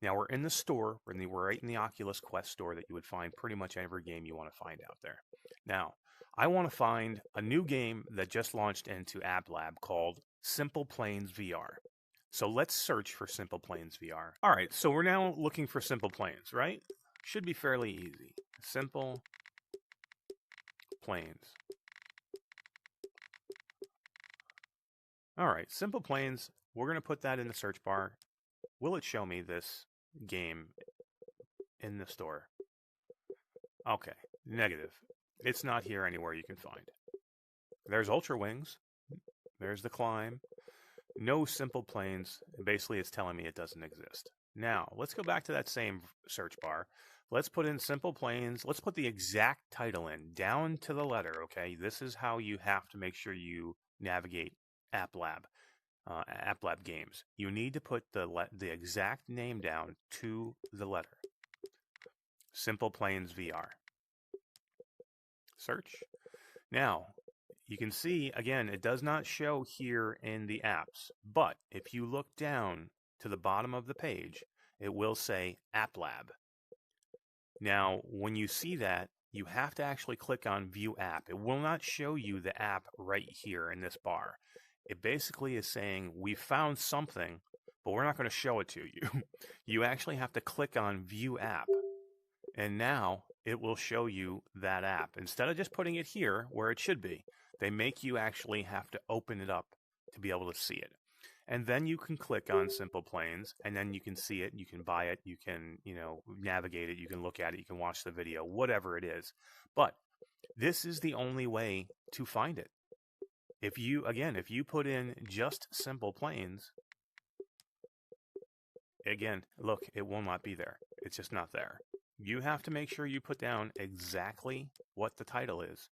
Now we're in the store, we're right in the Oculus Quest store that you would find pretty much every game you want to find out there. Now, I want to find a new game that just launched into Applab called Simple Planes VR. So let's search for Simple Planes VR. All right, so we're now looking for Simple Planes, right? Should be fairly easy. Simple Planes. All right, Simple Planes, we're going to put that in the search bar. Will it show me this game in the store? Okay, negative. It's not here anywhere you can find. There's Ultra Wings. There's The Climb. No Simple Planes. Basically, it's telling me it doesn't exist. Now, let's go back to that same search bar. Let's put in Simple Planes. Let's put the exact title in, down to the letter, okay? This is how you have to make sure you navigate Applab. Applab games. You need to put the exact name down to the letter. Simple Planes VR. Search. Now, you can see, again, it does not show here in the apps, but if you look down to the bottom of the page, it will say Applab. Now, when you see that, you have to actually click on View App. It will not show you the app right here in this bar. It basically is saying, we found something, but we're not going to show it to you. You actually have to click on View App. And now it will show you that app. Instead of just putting it here where it should be, they make you actually have to open it up to be able to see it. And then you can click on Simple Planes, and then you can see it, you can buy it, you can, navigate it, you can look at it, you can watch the video, whatever it is. But this is the only way to find it. If you put in just Simple Planes, again, look, it will not be there. It's just not there. You have to make sure you put down exactly what the title is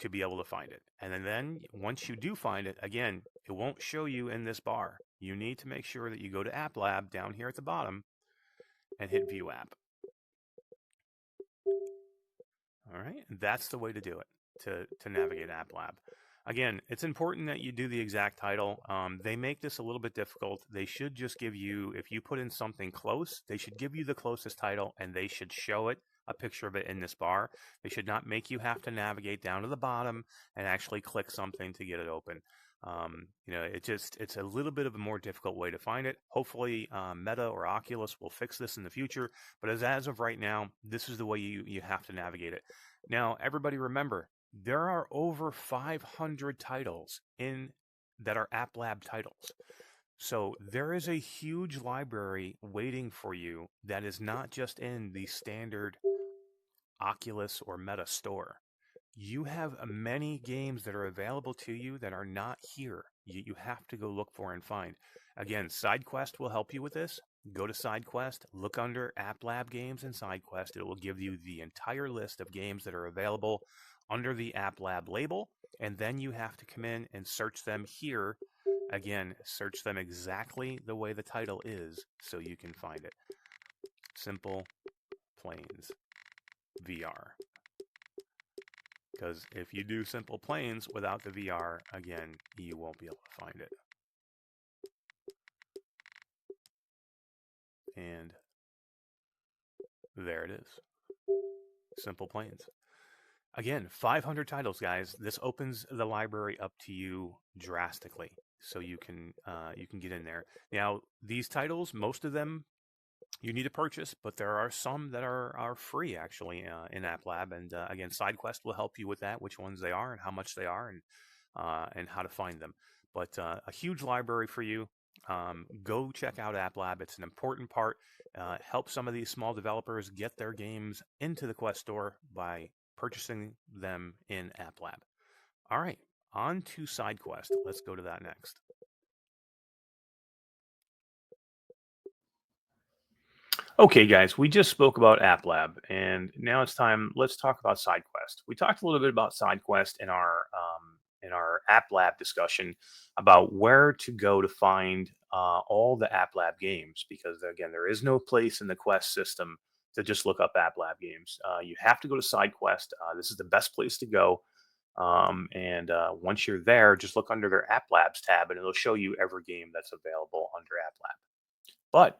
to be able to find it. And then once you do find it, again, it won't show you in this bar. You need to make sure that you go to Applab down here at the bottom and hit View App. All right, that's the way to do it, to navigate Applab. Again, it's important that you do the exact title. They make this a little bit difficult. They should just give you, if you put in something close, they should give you the closest title and they should show it, a picture of it in this bar. They should not make you have to navigate down to the bottom and actually click something to get it open. It's a little bit of a more difficult way to find it. Hopefully Meta or Oculus will fix this in the future, but as of right now, this is the way you have to navigate it. Now, everybody remember, there are over 500 titles that are Applab titles. So there is a huge library waiting for you that is not just in the standard Oculus or Meta store. you have many games that are available to you that are not here. You have to go look for and find. Again, SideQuest will help you with this. Go to SideQuest, look under Applab games and SideQuest. It will give you the entire list of games that are available under the Applab label, and then you have to come in and search them here. Again, search them exactly the way the title is so you can find it. Simple Planes VR. Because if you do Simple Planes without the VR, again, you won't be able to find it. And there it is. Simple Planes. Again, 500 titles, guys. This opens the library up to you drastically, so you can get in there. Now, these titles, most of them you need to purchase, but there are some that are free actually in Applab. And again, SideQuest will help you with that, which ones they are and how much they are, and how to find them. But a huge library for you. Go check out Applab. It's an important part. Help some of these small developers get their games into the Quest store by purchasing them in Applab. All right, on to SideQuest. Let's go to that next. Okay, guys, we just spoke about Applab, and now it's time. Let's talk about SideQuest. We talked a little bit about SideQuest in our Applab discussion about where to go to find all the Applab games, because again, there is no place in the Quest system to just look up Applab games. You have to go to SideQuest. This is the best place to go. And once you're there, just look under their Applabs tab, and it'll show you every game that's available under Applab. But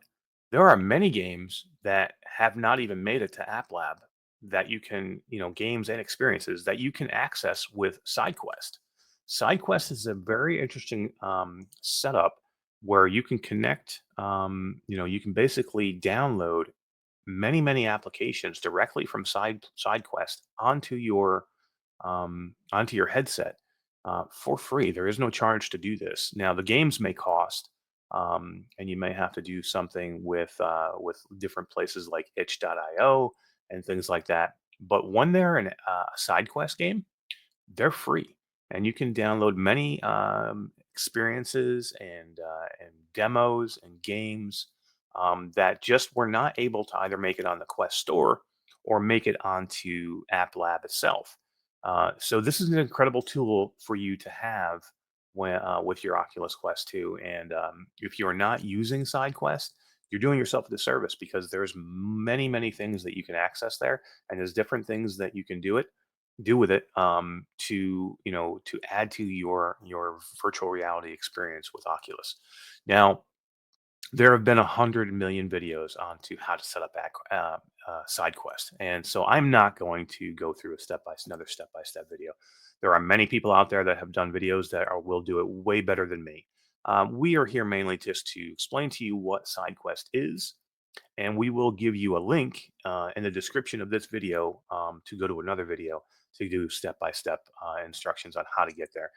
there are many games that have not even made it to Applab that you can, games and experiences that you can access with SideQuest. SideQuest is a very interesting setup where you can connect, you can basically download many applications directly from SideQuest onto your headset for free. There is no charge to do this. Now the games may cost, and you may have to do something with different places like itch.io and things like that. But when they're in a SideQuest game, they're free, and you can download many experiences and demos and games that just were not able to either make it on the Quest store or make it onto Applab itself. So this is an incredible tool for you to have with your Oculus Quest 2. And if you're not using SideQuest, you're doing yourself a disservice, because there's many things that you can access there, and there's different things that you can do with it to add to your virtual reality experience with Oculus. Now, there have been 100 million videos onto how to set up SideQuest, and so I'm not going to go through another step-by-step video. There are many people out there that have done videos that will do it way better than me. We are here mainly just to explain to you what SideQuest is, and we will give you a link in the description of this video to go to another video to do step-by-step instructions on how to get there.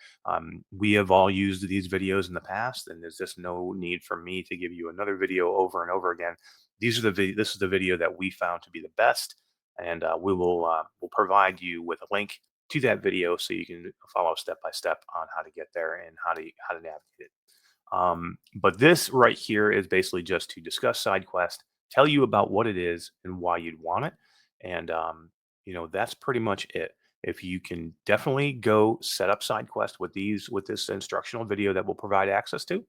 We have all used these videos in the past, and there's just no need for me to give you another video over and over again. This is the video that we found to be the best, and we'll provide you with a link to that video so you can follow step-by-step on how to get there and how to navigate it. But this right here is basically just to discuss SideQuest, tell you about what it is and why you'd want it. And, that's pretty much it. If you can definitely go set up SideQuest with this instructional video that we'll provide access to,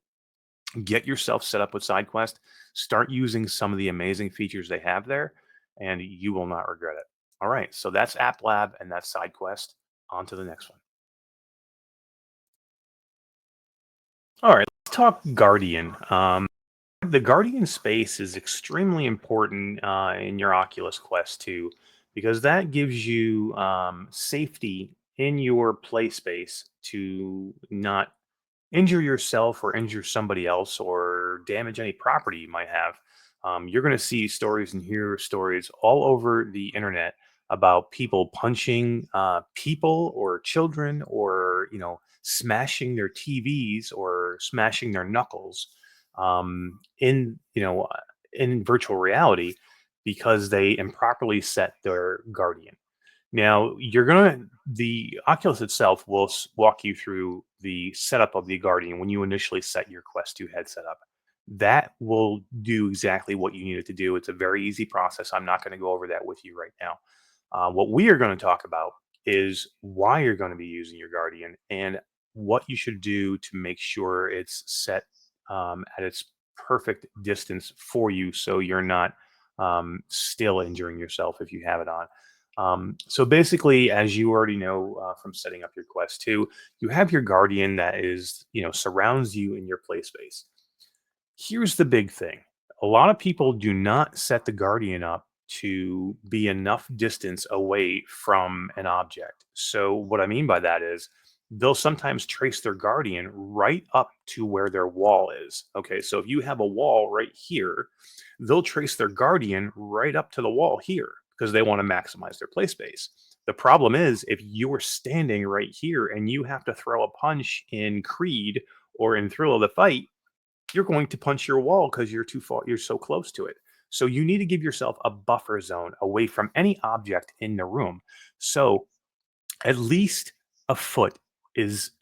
get yourself set up with SideQuest, start using some of the amazing features they have there, and you will not regret it. All right. So that's Applab and that's SideQuest. On to the next one. All right. Let's talk Guardian. The Guardian space is extremely important in your Oculus Quest 2, because that gives you safety in your play space to not injure yourself or injure somebody else or damage any property you might have. You're going to see stories and hear stories all over the internet about people punching people or children, or smashing their TVs or smashing their knuckles in virtual reality because they improperly set their Guardian. Now, the Oculus itself will walk you through the setup of the Guardian when you initially set your Quest 2 headset up. That will do exactly what you need it to do. It's a very easy process. I'm not going to go over that with you right now. What we are going to talk about is why you're going to be using your Guardian and what you should do to make sure it's set at its perfect distance for you so you're not still injuring yourself if you have it on. So basically, as you already know from setting up your Quest 2, you have your Guardian that is, surrounds you in your play space. Here's the big thing. A lot of people do not set the Guardian up to be enough distance away from an object. So, what I mean by that is they'll sometimes trace their Guardian right up to where their wall is. Okay, so if you have a wall right here, they'll trace their Guardian right up to the wall here because they want to maximize their play space. The problem is if you're standing right here and you have to throw a punch in Creed or in Thrill of the Fight, you're going to punch your wall because you're too far, you're so close to it. So you need to give yourself a buffer zone away from any object in the room. So at least a foot is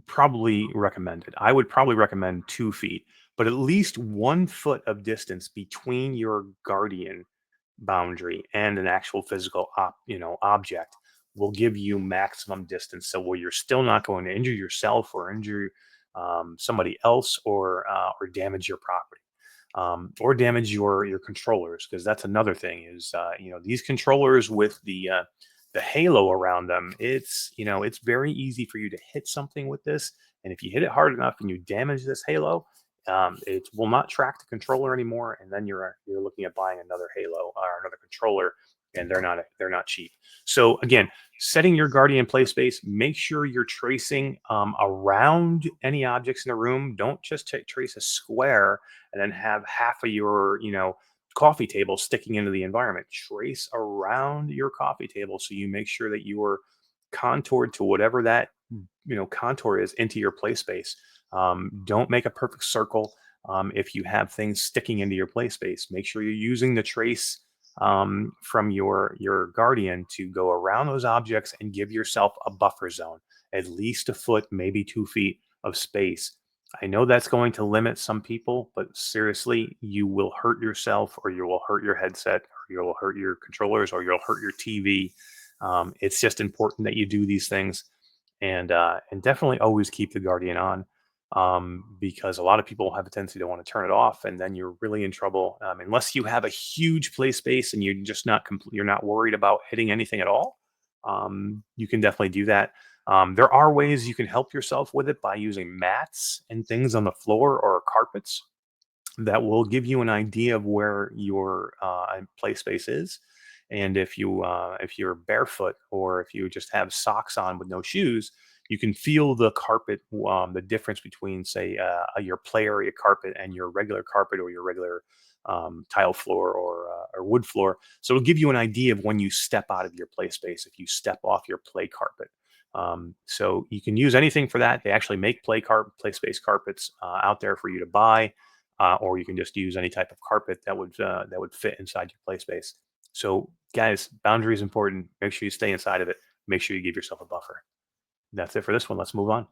probably recommended. I would probably recommend 2 feet, but at least 1 foot of distance between your Guardian boundary and an actual physical object will give you maximum distance. So where you're still not going to injure yourself or injure somebody else or damage your property. Or damage your controllers, because that's another thing is these controllers with the halo around them, it's very easy for you to hit something with this, and if you hit it hard enough and you damage this halo, it will not track the controller anymore, and then you're looking at buying another halo or another controller, and they're not cheap. So again, setting your Guardian play space, make sure you're tracing around any objects in the room. Don't just trace a square and then have half of your coffee table sticking into the environment. Trace around your coffee table so you make sure that you are contoured to whatever that contour is into your play space. Don't make a perfect circle. If you have things sticking into your play space, make sure you're using the trace from your Guardian to go around those objects and give yourself a buffer zone, at least a foot, maybe 2 feet of space. I know that's going to limit some people, but seriously, you will hurt yourself, or you will hurt your headset, or you'll hurt your controllers, or you'll hurt your TV. It's just important that you do these things, and definitely always keep the Guardian on, because a lot of people have a tendency to want to turn it off, and then you're really in trouble. Unless you have a huge play space and you're just you're not worried about hitting anything at all. You can definitely do that. There are ways you can help yourself with it by using mats and things on the floor or carpets that will give you an idea of where your play space is. And if you're barefoot or if you just have socks on with no shoes, you can feel the carpet, the difference between, say, your play area carpet and your regular carpet or your regular tile floor or wood floor. So it'll give you an idea of when you step out of your play space if you step off your play carpet. So you can use anything for that. They actually make play space carpets out there for you to buy, or you can just use any type of carpet that would fit inside your play space. So, guys, boundary is important. Make sure you stay inside of it. Make sure you give yourself a buffer. That's it for this one. Let's move on.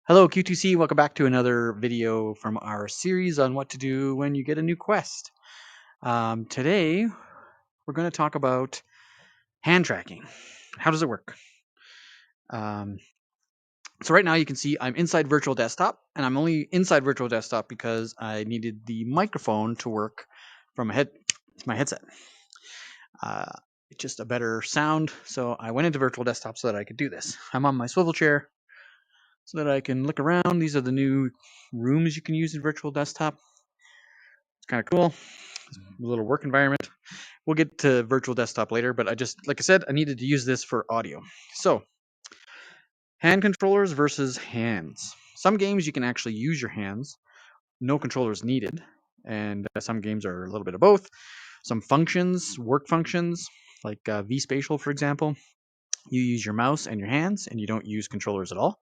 Hello, Q2C. Welcome back to another video from our series on what to do when you get a new Quest. Today, we're going to talk about hand tracking. How does it work? So right now you can see I'm inside Virtual Desktop, and I'm only inside Virtual Desktop because I needed the microphone to work from my headset. It's just a better sound, so I went into Virtual Desktop so that I could do this. I'm on my swivel chair so that I can look around. These are the new rooms you can use in Virtual Desktop. It's kind of cool. It's a little work environment. We'll get to Virtual Desktop later, but like I said, I needed to use this for audio. So, hand controllers versus hands. Some games you can actually use your hands. No controllers needed. And some games are a little bit of both. Some functions, work functions, like vSpatial, for example, you use your mouse and your hands, and you don't use controllers at all.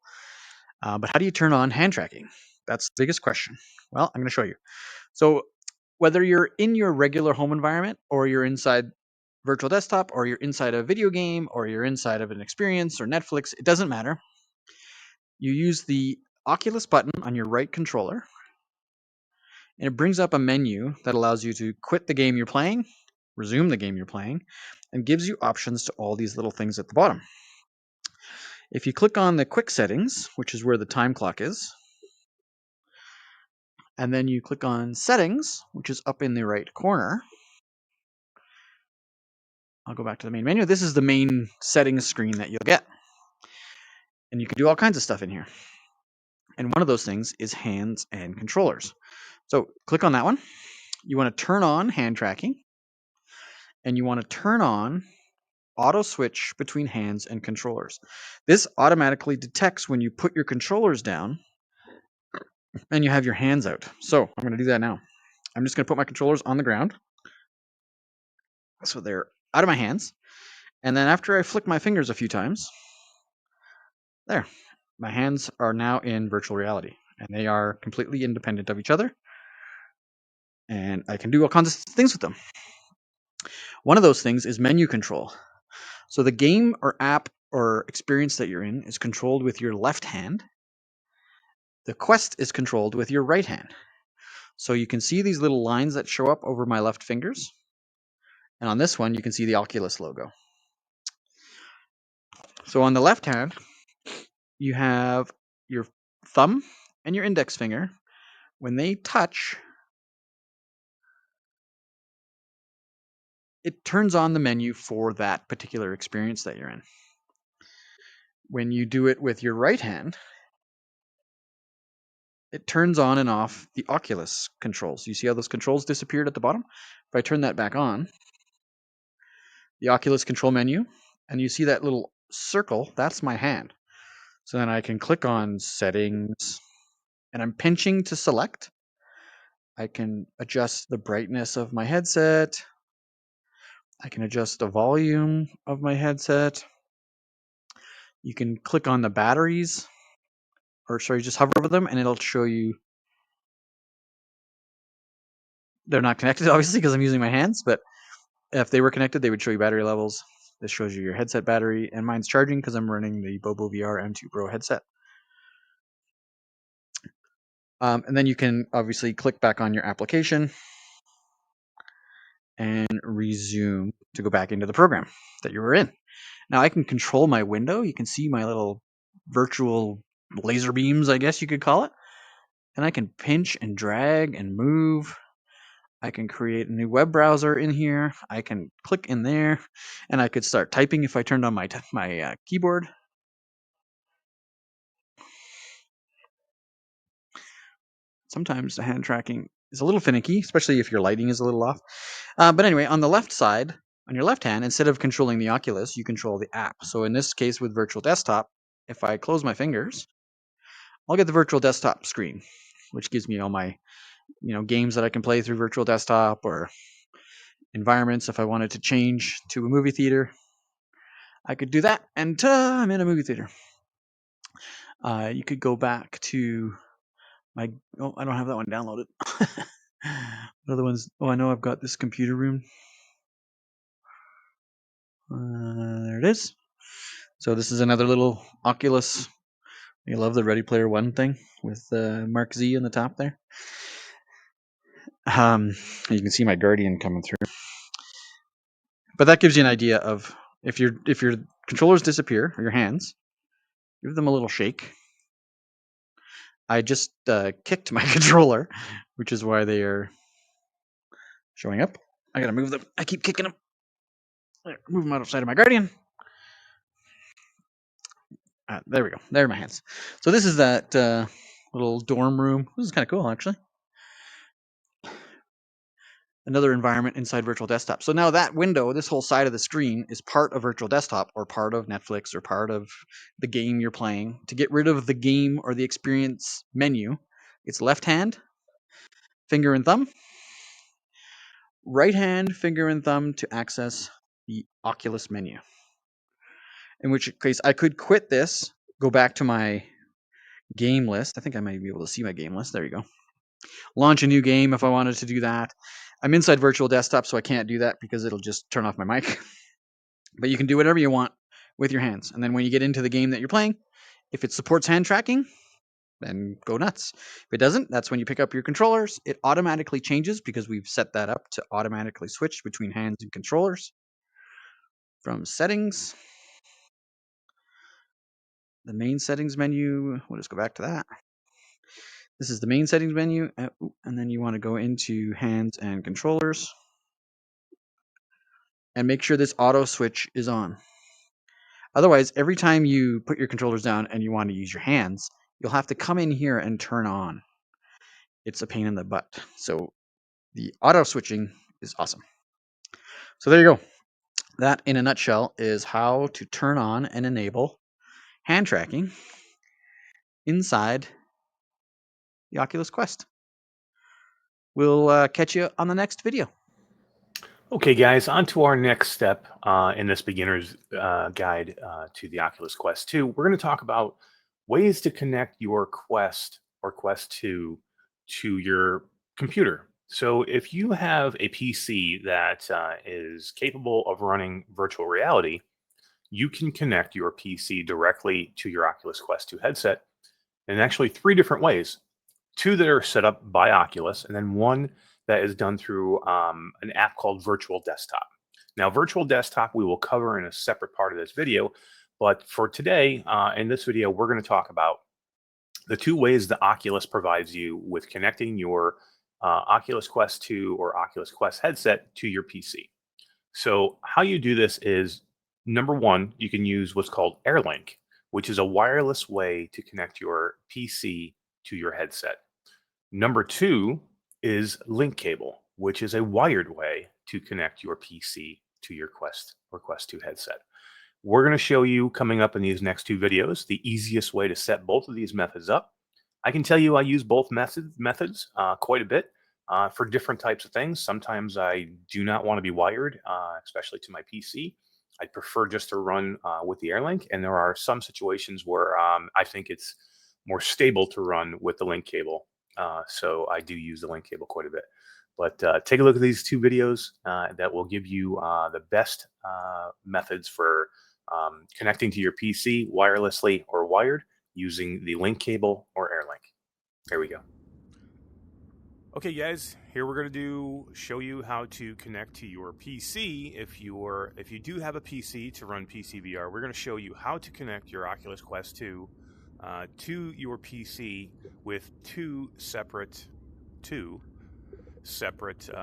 But how do you turn on hand tracking? That's the biggest question. Well, I'm going to show you. So whether you're in your regular home environment or you're inside virtual desktop or you're inside a video game or you're inside of an experience or Netflix, it doesn't matter. You use the Oculus button on your right controller, and it brings up a menu that allows you to quit the game you're playing, resume the game you're playing, and gives you options to all these little things at the bottom. If you click on the quick settings, which is where the time clock is, and then you click on settings, which is up in the right corner, I'll go back to the main menu. This is the main settings screen that you'll get. And you can do all kinds of stuff in here. And one of those things is hands and controllers. So click on that one. You want to turn on hand tracking, and you want to turn on auto switch between hands and controllers. This automatically detects when you put your controllers down and you have your hands out. So I'm going to do that now. I'm just going to put my controllers on the ground, so they're out of my hands. And then after I flick my fingers a few times, there, my hands are now in virtual reality, and they are completely independent of each other. And I can do all kinds of things with them. One of those things is menu control. So the game or app or experience that you're in is controlled with your left hand. The quest is controlled with your right hand. So you can see these little lines that show up over my left fingers. And on this one, you can see the Oculus logo. So on the left hand, you have your thumb and your index finger. When they touch, it turns on the menu for that particular experience that you're in. When you do it with your right hand, it turns on and off the Oculus controls. You see how those controls disappeared at the bottom? If I turn that back on, the Oculus control menu, and you see that little circle, that's my hand. So then I can click on settings, and I'm pinching to select. I can adjust the brightness of my headset. I can adjust the volume of my headset. You can click on the batteries, or sorry, just hover over them and it'll show you. They're not connected, obviously, because I'm using my hands, but if they were connected, they would show you battery levels. This shows you your headset battery, and mine's charging because I'm running the Bobo VR M2 Pro headset. And then you can obviously click back on your application and resume to go back into the program that you were in. Now I can control my window. You can see my little virtual laser beams, I guess you could call it. And I can pinch and drag and move. I can create a new web browser in here. I can click in there, and I could start typing if I turned on my keyboard. Sometimes the hand tracking is a little finicky, especially if your lighting is a little off. But anyway, on the left side, on your left hand, instead of controlling the Oculus, you control the app. So in this case with Virtual Desktop, if I close my fingers, I'll get the Virtual Desktop screen, which gives me all my games that I can play through Virtual Desktop, or environments. If I wanted to change to a movie theater, I could do that, and I'm in a movie theater. You could go back to my. Oh, I don't have that one downloaded. What other ones? Oh, I know I've got this computer room. There it is. So this is another little Oculus. I love the Ready Player One thing with Mark Z on the top there. You can see my Guardian coming through. But that gives you an idea of if your controllers disappear, or your hands, give them a little shake. I just kicked my controller, which is why they are showing up. I gotta move them. I keep kicking them. Move them outside of my Guardian. There we go. There are my hands. So this is that little dorm room. This is kind of cool, actually. Another environment inside Virtual Desktop. So now that window, this whole side of the screen, is part of Virtual Desktop, or part of Netflix, or part of the game you're playing. To get rid of the game or the experience menu, it's left hand, finger and thumb. Right hand, finger and thumb to access the Oculus menu. In which case, I could quit this, go back to my game list. I think I might be able to see my game list. There you go. launch a new game if I wanted to do that. I'm inside virtual desktop, so I can't do that because it'll just turn off my mic. But you can do whatever you want with your hands. And then when you get into the game that you're playing, if it supports hand tracking, then go nuts. If it doesn't, that's when you pick up your controllers. It automatically changes because we've set that up to automatically switch between hands and controllers. From settings, the main settings menu, we'll just go back to that. This is the main settings menu, and then you want to go into hands and controllers and make sure this auto switch is on. Otherwise, every time you put your controllers down and you want to use your hands, you'll have to come in here and turn on. It's a pain in the butt. So the auto switching is awesome. So there you go. That, in a nutshell, is how to turn on and enable hand tracking inside the Oculus Quest. We'll catch you on the next video. Okay, guys, on to our next step in this beginner's guide to the Oculus Quest 2. We're going to talk about ways to connect your Quest or Quest 2 to your computer. So if you have a PC that is capable of running virtual reality, you can connect your PC directly to your Oculus Quest 2 headset in actually 3 different ways. 2 that are set up by Oculus, and then 1 that is done through an app called Virtual Desktop. Now, Virtual Desktop we will cover in a separate part of this video, but for today, in this video, we're going to talk about the 2 ways that Oculus provides you with connecting your Oculus Quest 2 or Oculus Quest headset to your PC. So how you do this is, number 1, you can use what's called Airlink, which is a wireless way to connect your PC to your headset. Number 2 is link cable, which is a wired way to connect your PC to your Quest or Quest 2 headset. We're going to show you coming up in these next 2 videos the easiest way to set both of these methods up. I can tell you I use both methods quite a bit for different types of things. Sometimes I do not want to be wired, especially to my PC. I prefer just to run with the Airlink, and there are some situations where I think it's more stable to run with the link cable. So I do use the link cable quite a bit. But take a look at these 2 videos that will give you the best methods for connecting to your PC wirelessly or wired using the link cable or Airlink. There we go. Okay, guys, here we're going to show you how to connect to your PC. If you do have a PC to run PCVR, we're going to show you how to connect your Oculus Quest 2 to your PC with 2 separate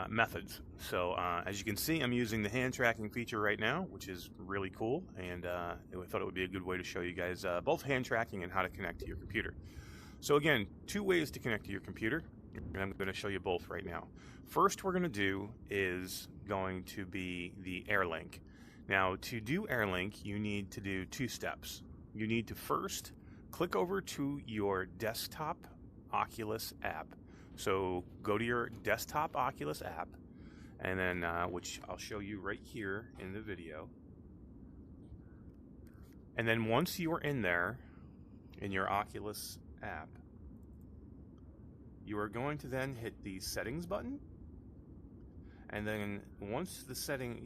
methods. So as you can see, I'm using the hand tracking feature right now, which is really cool, and I thought it would be a good way to show you guys both hand tracking and how to connect to your computer. So again, 2 ways to connect to your computer, and I'm going to show you both right now. First we're going to do is going to be the Airlink. Now, to do Airlink, you need to do 2 steps. You need to first click over to your desktop Oculus app. So go to your desktop Oculus app, and then which I'll show you right here in the video. And then once you are in there, in your Oculus app, you are going to then hit the settings button. And then once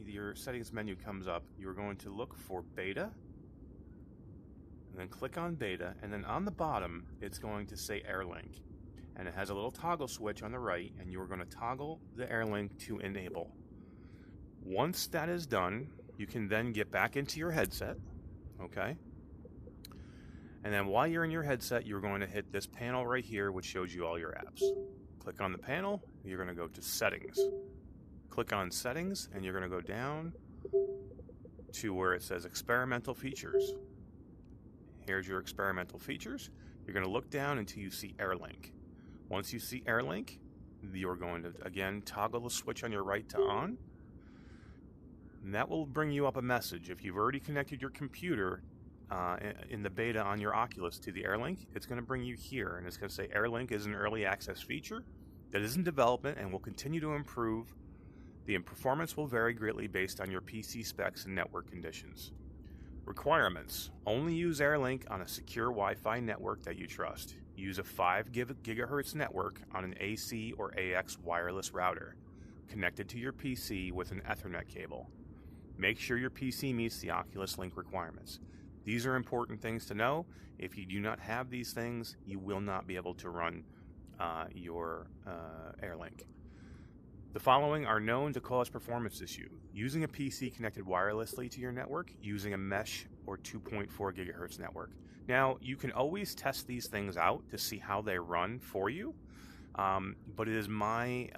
your settings menu comes up, you're going to look for beta. And then click on beta, and then on the bottom, it's going to say Airlink. And it has a little toggle switch on the right, and you're going to toggle the Airlink to enable. Once that is done, you can then get back into your headset, okay? And then while you're in your headset, you're going to hit this panel right here, which shows you all your apps. Click on the panel, you're going to go to Settings. Click on Settings, and you're going to go down to where it says Experimental Features. Here's your experimental features. You're going to look down until you see Airlink. Once you see Airlink, you're going to, again, toggle the switch on your right to on. And that will bring you up a message. If you've already connected your computer in the beta on your Oculus to the Airlink, it's going to bring you here. And it's going to say Airlink is an early access feature that is in development and will continue to improve. The performance will vary greatly based on your PC specs and network conditions. Requirements. Only use Airlink on a secure Wi-Fi network that you trust. Use a 5 GHz network on an AC or AX wireless router, connected to your PC with an Ethernet cable. Make sure your PC meets the Oculus Link requirements. These are important things to know. If you do not have these things, you will not be able to run your Airlink. The following are known to cause performance issue. Using a PC connected wirelessly to your network, using a mesh or 2.4 GHz network. Now, you can always test these things out to see how they run for you, but it is my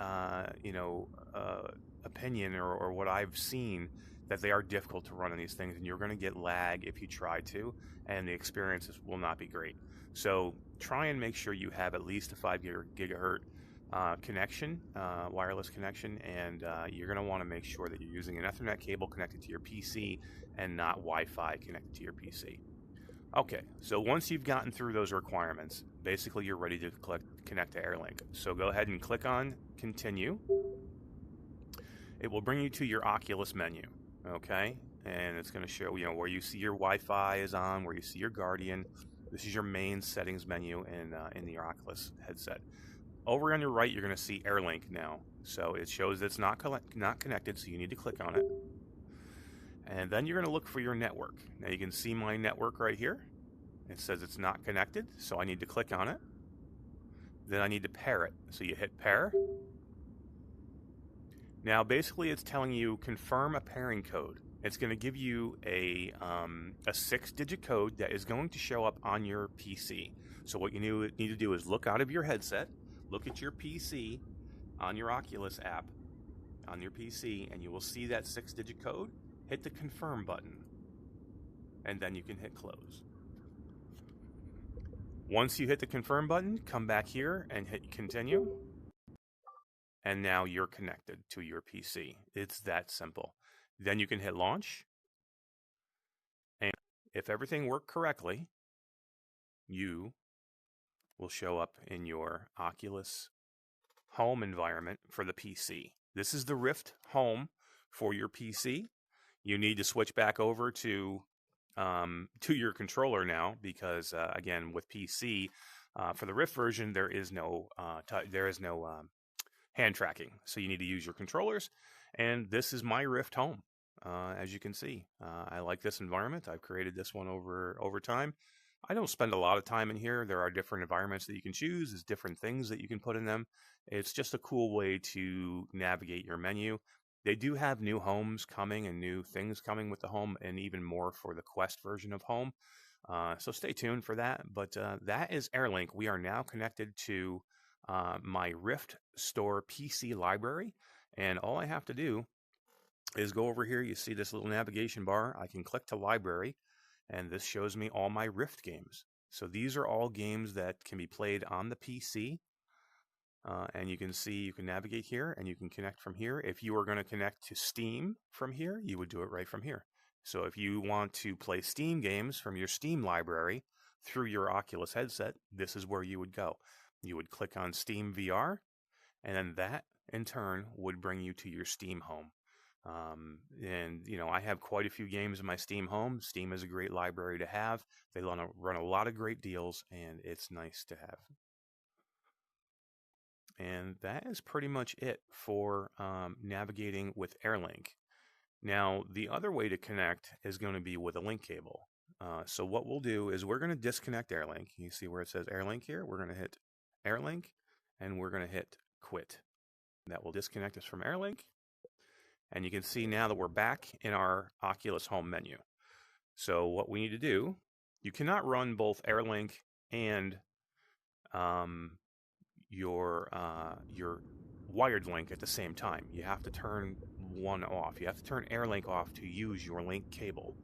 opinion or what I've seen that they are difficult to run on these things, and you're going to get lag if you try to, and the experiences will not be great. So try and make sure you have at least a 5 gigahertz connection, wireless connection, and you're going to want to make sure that you're using an Ethernet cable connected to your PC and not Wi-Fi connected to your PC. Okay, so once you've gotten through those requirements, basically you're ready to connect to Airlink. So go ahead and click on Continue. It will bring you to your Oculus menu, okay? And it's going to show, where you see your Wi-Fi is on, where you see your Guardian. This is your main settings menu in the Oculus headset. Over on your right, you're going to see Airlink now. So it shows that it's not connected, so you need to click on it. And then you're going to look for your network. Now you can see my network right here. It says it's not connected, so I need to click on it. Then I need to pair it. So you hit pair. Now basically it's telling you confirm a pairing code. It's going to give you a 6-digit code that is going to show up on your PC. So what you need to do is look out of your headset, look at your PC on your Oculus app on your PC, and you will see that 6-digit code. Hit the confirm button, and then you can hit close. Once you hit the confirm button, come back here and hit continue, and now you're connected to your PC. It's that simple. Then you can hit launch, and if everything worked correctly, you will show up in your Oculus home environment for the PC. This is the Rift home for your PC. You need to switch back over to your controller now because again, with PC for the Rift version, there is no hand tracking, so you need to use your controllers. And this is my Rift home, as you can see. I like this environment. I've created this one over time. I don't spend a lot of time in here. There are different environments that you can choose. There's different things that you can put in them. It's just a cool way to navigate your menu. They do have new homes coming and new things coming with the home, and even more for the Quest version of home. So stay tuned for that. But that is Airlink. We are now connected to my Rift Store PC library. And all I have to do is go over here. You see this little navigation bar. I can click to library, and this shows me all my Rift games. So these are all games that can be played on the PC. And you can see, you can navigate here and you can connect from here. If you are going to connect to Steam from here, you would do it right from here. So if you want to play Steam games from your Steam library through your Oculus headset, this is where you would go. You would click on Steam VR, and then that in turn would bring you to your Steam home. And I have quite a few games in my Steam home. Steam is a great library to have. They run a lot of great deals, and it's nice to have. And that is pretty much it for navigating with Airlink. Now, the other way to connect is going to be with a link cable. So what we'll do is we're going to disconnect Airlink. You see where it says Airlink here? We're going to hit Airlink, and we're going to hit quit. That will disconnect us from Airlink. And you can see now that we're back in our Oculus home menu. So what we need to do, you cannot run both Airlink and your wired link at the same time. You have to turn one off. You have to turn Airlink off to use your link cable.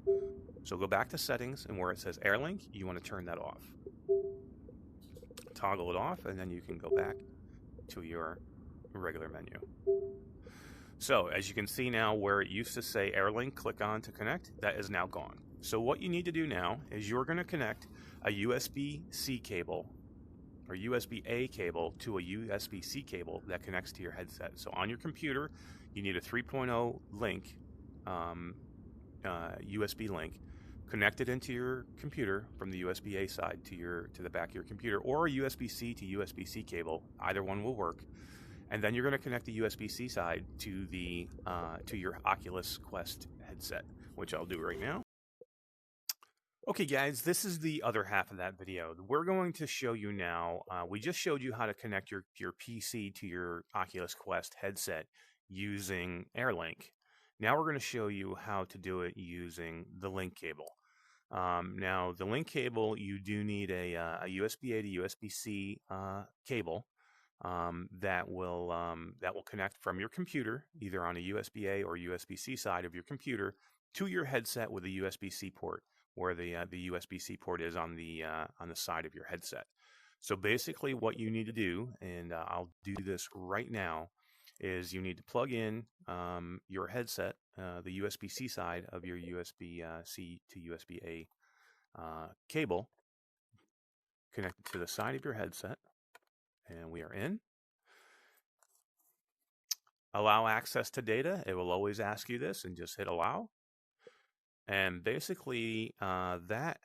So go back to settings, and where it says Airlink, you want to turn that off. Toggle it off, and then you can go back to your regular menu. So as you can see now, where it used to say Airlink, click on to connect, that is now gone. So what you need to do now is you're going to connect a USB-C cable or USB-A cable to a USB-C cable that connects to your headset. So on your computer, you need a 3.0 link, USB link, connect it into your computer from the USB-A side to the back of your computer, or a USB-C to USB-C cable. Either one will work. And then you're going to connect the USB-C side to your Oculus Quest headset, which I'll do right now. Okay, guys, this is the other half of that video. We're going to show you now. We just showed you how to connect your PC to your Oculus Quest headset using Airlink. Now we're going to show you how to do it using the link cable. Now, the link cable, you do need a USB-A to USB-C cable that will connect from your computer, either on a USB-A or USB-C side of your computer, to your headset with a USB-C port, where the USB-C port is on the side of your headset. So basically, what you need to do, and I'll do this right now, is you need to plug in your headset, the USB-C side of your USB-C to USB-A cable, connected to the side of your headset, and we are in. Allow access to data. It will always ask you this, and just hit allow. And basically, that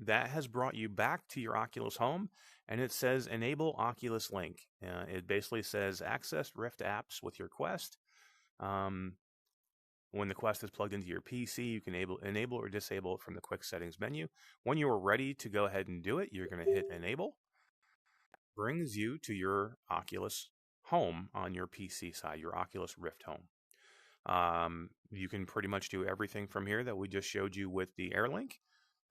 has brought you back to your Oculus Home, and it says enable Oculus Link. It basically says access Rift apps with your Quest. When the Quest is plugged into your PC, you can enable or disable it from the quick settings menu. When you are ready to go ahead and do it, you're going to hit enable. Brings you to your Oculus Home on your PC side, your Oculus Rift Home. You can pretty much do everything from here that we just showed you with the Airlink.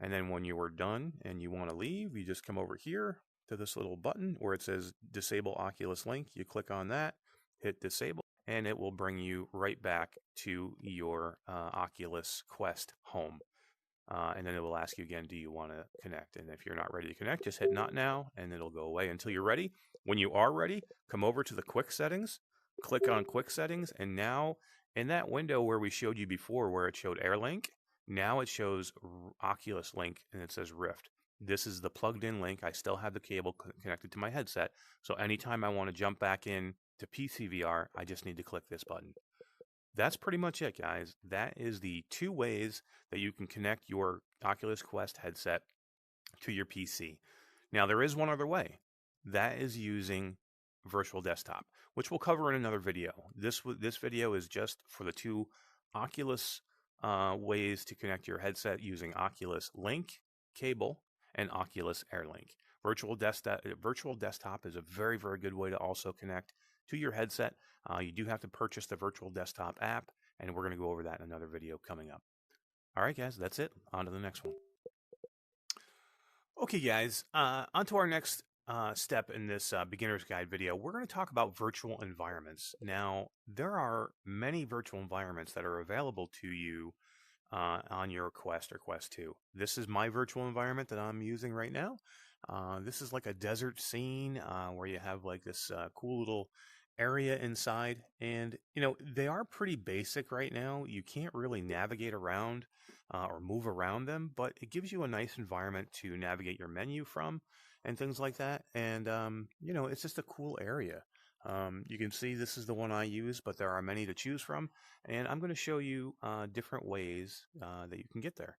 And then when you are done and you want to leave, you just come over here to this little button where it says disable Oculus Link. You click on that, hit disable, and it will bring you right back to your Oculus Quest Home. And then it will ask you again, do you want to connect? And if you're not ready to connect, just hit not now, and it'll go away until you're ready. When you are ready, come over to the quick settings, click on quick settings, and now in that window where we showed you before where it showed Airlink, now it shows Oculus Link and it says Rift. This is the plugged in link. I still have the cable connected to my headset. So anytime I want to jump back in to PCVR, I just need to click this button. That's pretty much it, guys. That is the two ways that you can connect your Oculus Quest headset to your PC. Now, there is one other way. That is using virtual desktop, which we'll cover in another video. This video is just for the two Oculus ways to connect your headset using Oculus Link cable and Oculus Airlink. Virtual desktop is a very, very good way to also connect to your headset. You do have to purchase the virtual desktop app, and we're going to go over that in another video coming up. All right, guys, that's it. On to the next one. Okay, guys, on to our next step in this beginner's guide video. We're going to talk about virtual environments. Now, there are many virtual environments that are available to you on your Quest or Quest 2. This is my virtual environment that I'm using right now. This is like a desert scene where you have like this cool little area inside, and they are pretty basic right now. You can't really navigate around or move around them, but it gives you a nice environment to navigate your menu from and things like that. And it's just a cool area. You can see this is the one I use, but there are many to choose from, and I'm going to show you different ways that you can get there.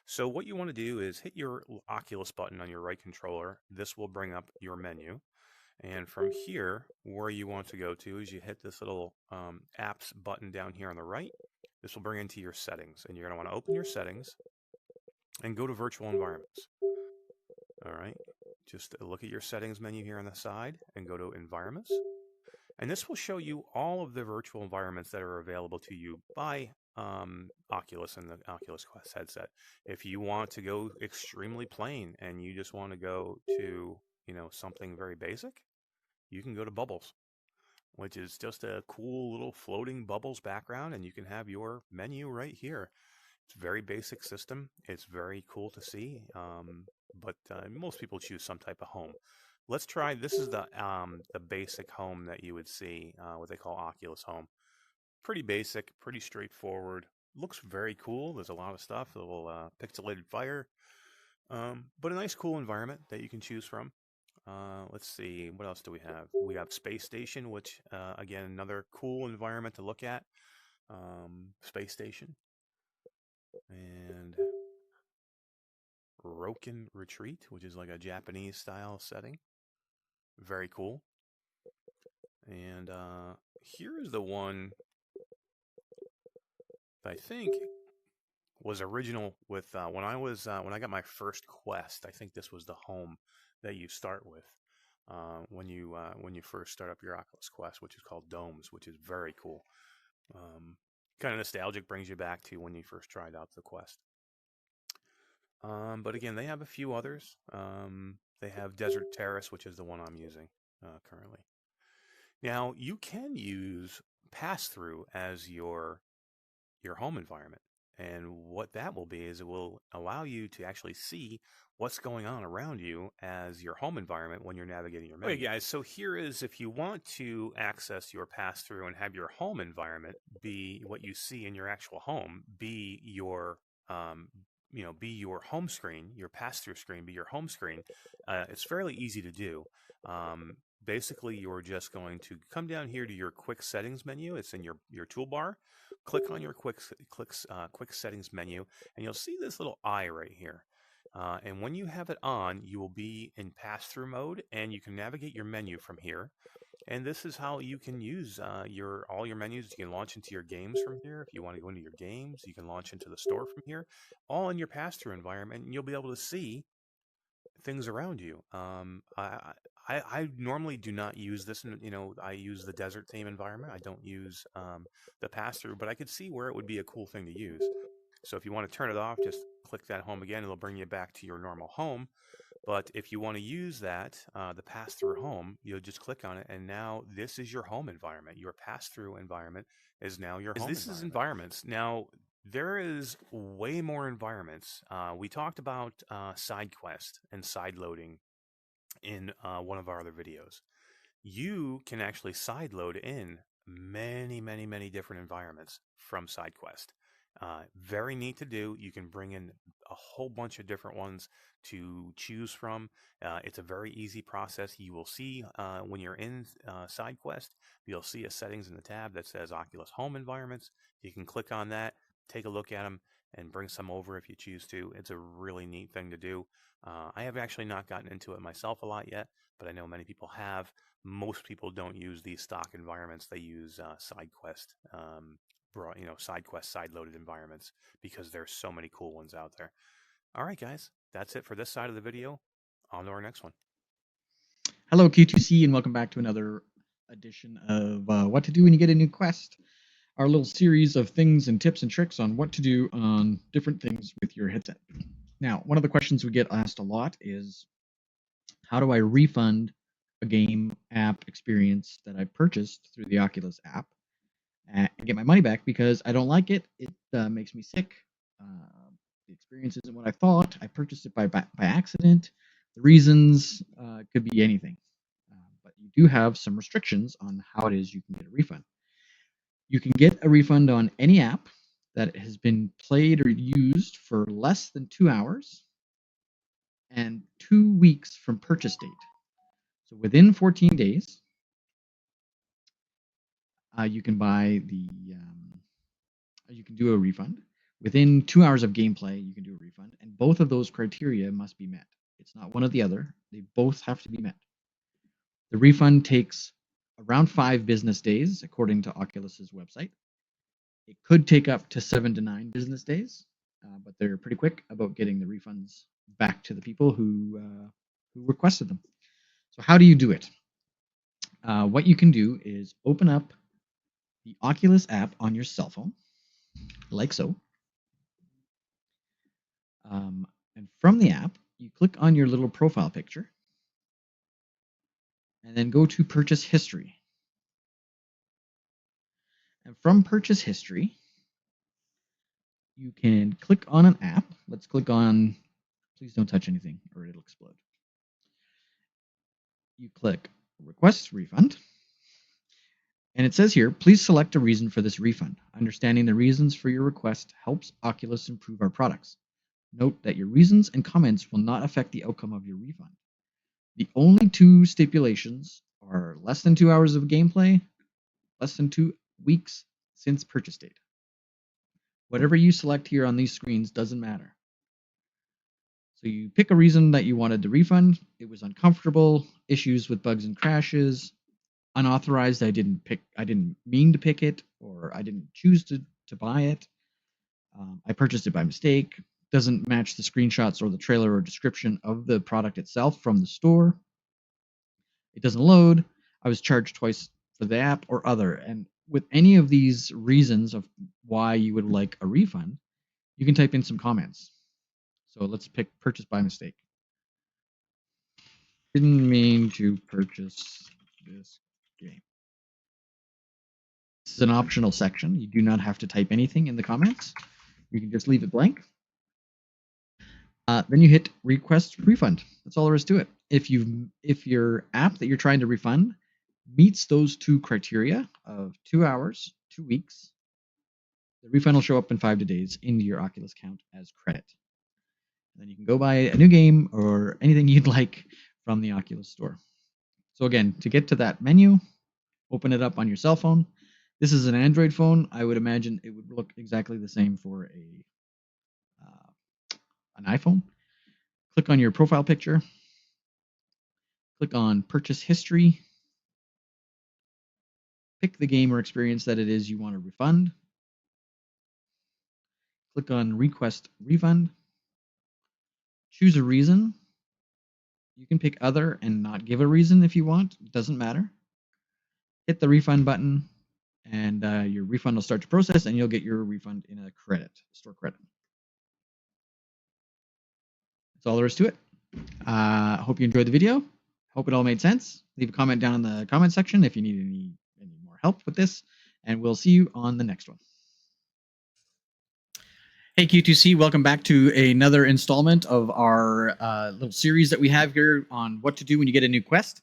So what you want to do is hit your Oculus button on your right controller. This will bring up your menu. And from here, where you want to go to is you hit this little apps button down here on the right. This will bring into your settings, and you're going to want to open your settings and go to virtual environments. All right, just look at your settings menu here on the side and go to environments. And this will show you all of the virtual environments that are available to you by Oculus and the Oculus Quest headset. If you want to go extremely plain and you just want to go to something very basic, you can go to Bubbles, which is just a cool little floating Bubbles background, and you can have your menu right here. It's a very basic system. It's very cool to see, but most people choose some type of home. Let's try. This is the basic home that you would see, what they call Oculus Home. Pretty basic, pretty straightforward. Looks very cool. There's a lot of stuff. A little pixelated fire, but a nice, cool environment that you can choose from. Let's see, what else do we have? We have Space Station, which, again, another cool environment to look at. Space Station. And Roken Retreat, which is like a Japanese style setting. Very cool. And here is the one that I think was original with when I got my first Quest. I think this was the home that you start with when you first start up your Oculus Quest, which is called Domes, which is very cool. Kind of nostalgic, brings you back to when you first tried out the Quest. But again, they have a few others. They have Desert Terrace, which is the one I'm using currently. Now, you can use pass-through as your home environment. And what that will be is it will allow you to actually see what's going on around you as your home environment when you're navigating your menu. Okay, guys, so here is if you want to access your pass-through and have your home environment be what you see in your actual home, be your be your home screen, your pass-through screen, be your home screen. It's fairly easy to do. Basically, you're just going to come down here to your quick settings menu. It's in your toolbar. Click on your quick settings menu, and you'll see this little eye right here. And when you have it on, you will be in pass-through mode, and you can navigate your menu from here. And this is how you can use all your menus. You can launch into your games from here. If you want to go into your games, you can launch into the store from here, all in your pass-through environment, and you'll be able to see things around you. I normally do not use this. I use the desert theme environment. I don't use the pass-through, but I could see where it would be a cool thing to use. So if you want to turn it off, just click that home again. It'll bring you back to your normal home. But if you want to use that, the pass-through home, you'll just click on it, and now this is your home environment. Your pass-through environment is now your home environment. This is environments. Now, there is way more environments. We talked about SideQuest and sideloading in one of our other videos. You can actually sideload in many, many, many different environments from SideQuest. Very neat to do. You can bring in a whole bunch of different ones to choose from. It's a very easy process. You will see when you're in SideQuest, you'll see a settings in the tab that says Oculus Home Environments. You can click on that, take a look at them, and bring some over if you choose to. It's a really neat thing to do. I have actually not gotten into it myself a lot yet, but I know many people have. Most people don't use these stock environments. They use SideQuest, SideQuest side-loaded environments because there's so many cool ones out there. All right, guys, that's it for this side of the video. On to our next one. Hello, Q2C, and welcome back to another edition of What to Do When You Get a New Quest, our little series of things and tips and tricks on what to do on different things with your headset. Now, one of the questions we get asked a lot is, how do I refund a game app experience that I purchased through the Oculus app and get my money back because I don't like it? It makes me sick. The experience isn't what I thought. I purchased it by accident. The reasons could be anything. But you do have some restrictions on how it is you can get a refund. You can get a refund on any app that has been played or used for less than 2 hours and 2 weeks from purchase date. So within 14 days, you can buy you can do a refund. Within 2 hours of gameplay, you can do a refund, and both of those criteria must be met. It's not one or the other. They both have to be met. The refund takes around 5 business days, according to Oculus's website. It could take up to 7 to 9 business days, but they're pretty quick about getting the refunds back to the people who requested them. So how do you do it? What you can do is open up the Oculus app on your cell phone, like so. And from the app, you click on your little profile picture, and then go to Purchase History. And from Purchase History, you can click on an app. Let's click on, please don't touch anything or it'll explode. You click Request Refund. And it says here, please select a reason for this refund. Understanding the reasons for your request helps Oculus improve our products. Note that your reasons and comments will not affect the outcome of your refund. The only 2 stipulations are less than 2 hours of gameplay, less than 2 weeks since purchase date. Whatever you select here on these screens doesn't matter. So you pick a reason that you wanted the refund. It was uncomfortable, issues with bugs and crashes, unauthorized. I didn't mean to pick it, or I didn't choose to buy it. I purchased it by mistake. Doesn't match the screenshots or the trailer or description of the product itself from the store. It doesn't load. I was charged twice for the app, or other. And with any of these reasons of why you would like a refund, you can type in some comments. So let's pick purchase by mistake. Didn't mean to purchase this game. This is an optional section. You do not have to type anything in the comments. You can just leave it blank. Then you hit request refund. That's all there is to it. If your app that you're trying to refund meets those two criteria of 2 hours, 2 weeks, the refund will show up in 5 days into your Oculus account as credit. And then you can go buy a new game or anything you'd like from the Oculus store. So again, to get to that menu, open it up on your cell phone. This is an Android phone. I would imagine it would look exactly the same for an iPhone. Click on your profile picture. Click on purchase history. Pick the game or experience that it is you want to refund. Click on request refund. Choose a reason. You can pick other and not give a reason if you want. It doesn't matter. Hit the refund button, and your refund will start to process, and you'll get your refund in a credit, store credit. That's all there is to it. Hope you enjoyed the video. Hope it all made sense. Leave a comment down in the comment section if you need any more help with this, and we'll see you on the next one. Hey Q2C, welcome back to another installment of our little series that we have here on what to do when you get a new Quest.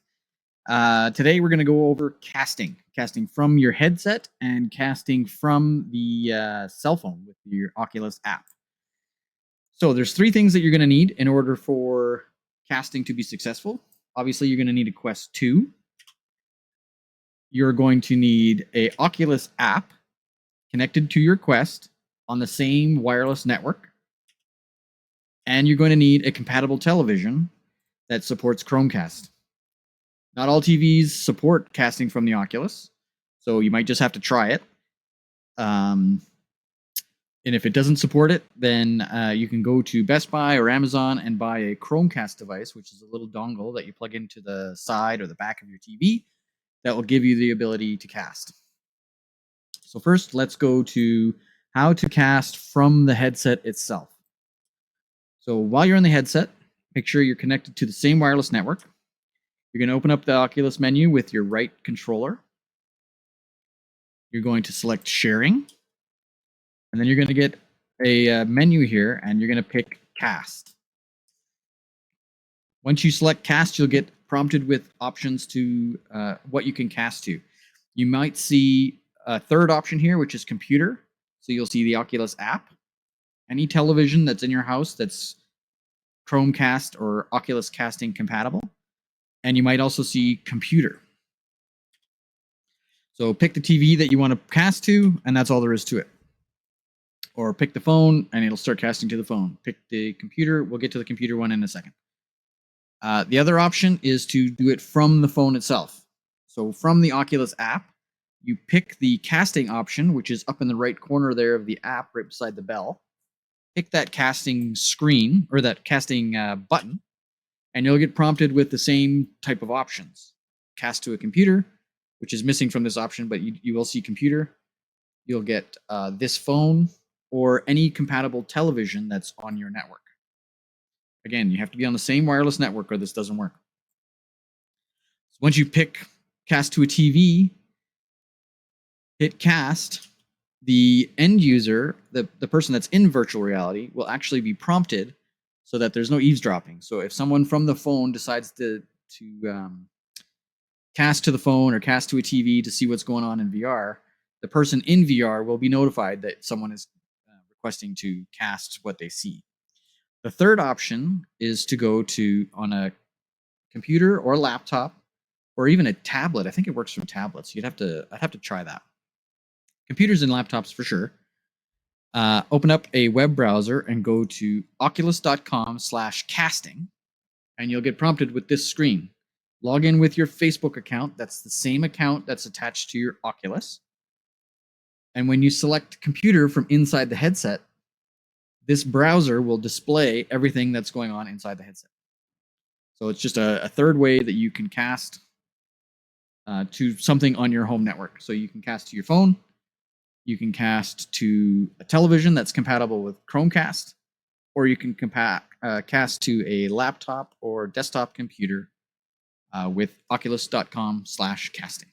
Today we're going to go over casting from your headset and casting from the cell phone with your Oculus app. So there's 3 things that you're going to need in order for casting to be successful. Obviously, you're going to need a Quest 2. You're going to need a Oculus app connected to your Quest on the same wireless network. And you're going to need a compatible television that supports Chromecast. Not all TVs support casting from the Oculus, so you might just have to try it. And if it doesn't support it, then you can go to Best Buy or Amazon and buy a Chromecast device, which is a little dongle that you plug into the side or the back of your TV that will give you the ability to cast. So first, let's go to how to cast from the headset itself. So while you're in the headset, make sure you're connected to the same wireless network. You're going to open up the Oculus menu with your right controller. You're going to select sharing. And then you're going to get a menu here, and you're going to pick cast. Once you select cast, you'll get prompted with options to what you can cast to. You might see a third option here, which is computer. So you'll see the Oculus app. Any television that's in your house that's Chromecast or Oculus casting compatible. And you might also see computer. So pick the TV that you want to cast to, and that's all there is to it. Or pick the phone, and it'll start casting to the phone. Pick the computer. We'll get to the computer one in a second. The other option is to do it from the phone itself. So from the Oculus app, you pick the casting option, which is up in the right corner there of the app, right beside the bell. Pick that casting screen, or that casting button, and you'll get prompted with the same type of options. Cast to a computer, which is missing from this option, but you will see computer. You'll get this phone, or any compatible television that's on your network. Again, you have to be on the same wireless network or this doesn't work. So once you pick cast to a TV, hit cast, the end user, the person that's in virtual reality, will actually be prompted so that there's no eavesdropping. So if someone from the phone decides to cast to the phone or cast to a TV to see what's going on in VR, the person in VR will be notified that someone is requesting to cast what they see. The third option is to go to on a computer or a laptop or even a tablet. I think it works from tablets. I'd have to try that. Computers and laptops for sure. open up a web browser and go to oculus.com/casting, and you'll get prompted with this screen. Log in with your Facebook account. That's the same account that's attached to your Oculus. And when you select computer from inside the headset, this browser will display everything that's going on inside the headset. So it's just a third way that you can cast to something on your home network. So you can cast to your phone, you can cast to a television that's compatible with Chromecast, or you can cast to a laptop or desktop computer with oculus.com/casting.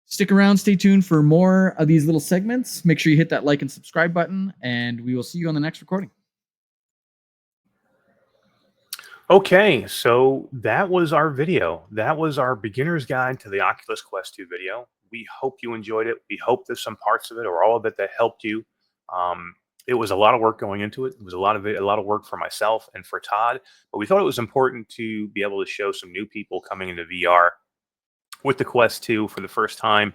Stick around, stay tuned for more of these little segments. Make sure you hit that like and subscribe button, and we will see you on the next recording. Okay, so that was our video. That was our beginner's guide to the Oculus Quest 2 video. We hope you enjoyed it. We hope there's some parts of it or all of it that helped you. It was a lot of work going into it. It was a lot of work for myself and for Todd, but we thought it was important to be able to show some new people coming into VR with the Quest 2 for the first time.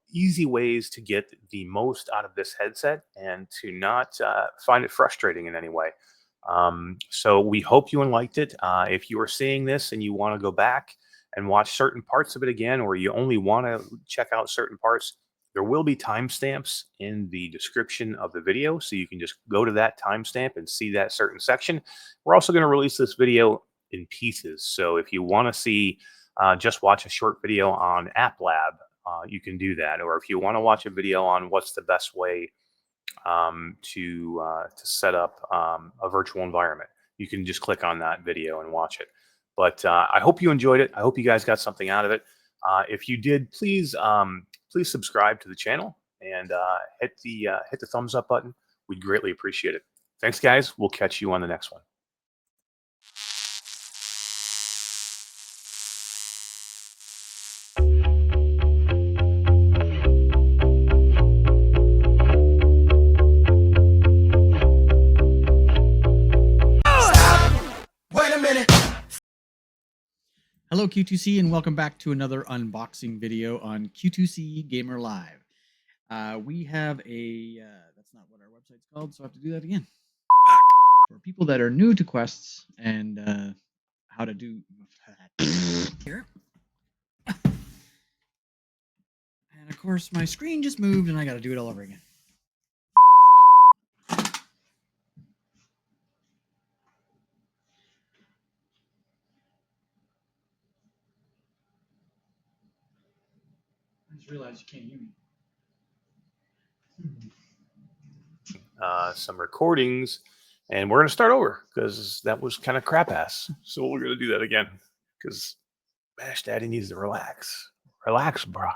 Easy ways to get the most out of this headset and to not find it frustrating in any way. So we hope you liked it. If you are seeing this and you want to go back and watch certain parts of it again, or you only want to check out certain parts, there will be timestamps in the description of the video, so you can just go to that timestamp and see that certain section. We're also going to release this video in pieces, so if you want to see just watch a short video on Applab, you can do that. Or if you want to watch a video on what's the best way to set up a virtual environment, you can just click on that video and watch it. But I hope you enjoyed it. I hope you guys got something out of it. If you did, please subscribe to the channel and hit the thumbs up button. We'd greatly appreciate it. Thanks, guys. We'll catch you on the next one. Hello Q2C, and welcome back to another unboxing video on Q2C Gamer Live. We have a, that's not what our website's called, so I have to do that again. For people that are new to quests and how to do here. And of course my screen just moved and I gotta do it all over again. I just realized you can't hear me. Some recordings, and we're going to start over because that was kind of crap ass. So we're going to do that again because Mash Daddy needs to relax. Relax, bro.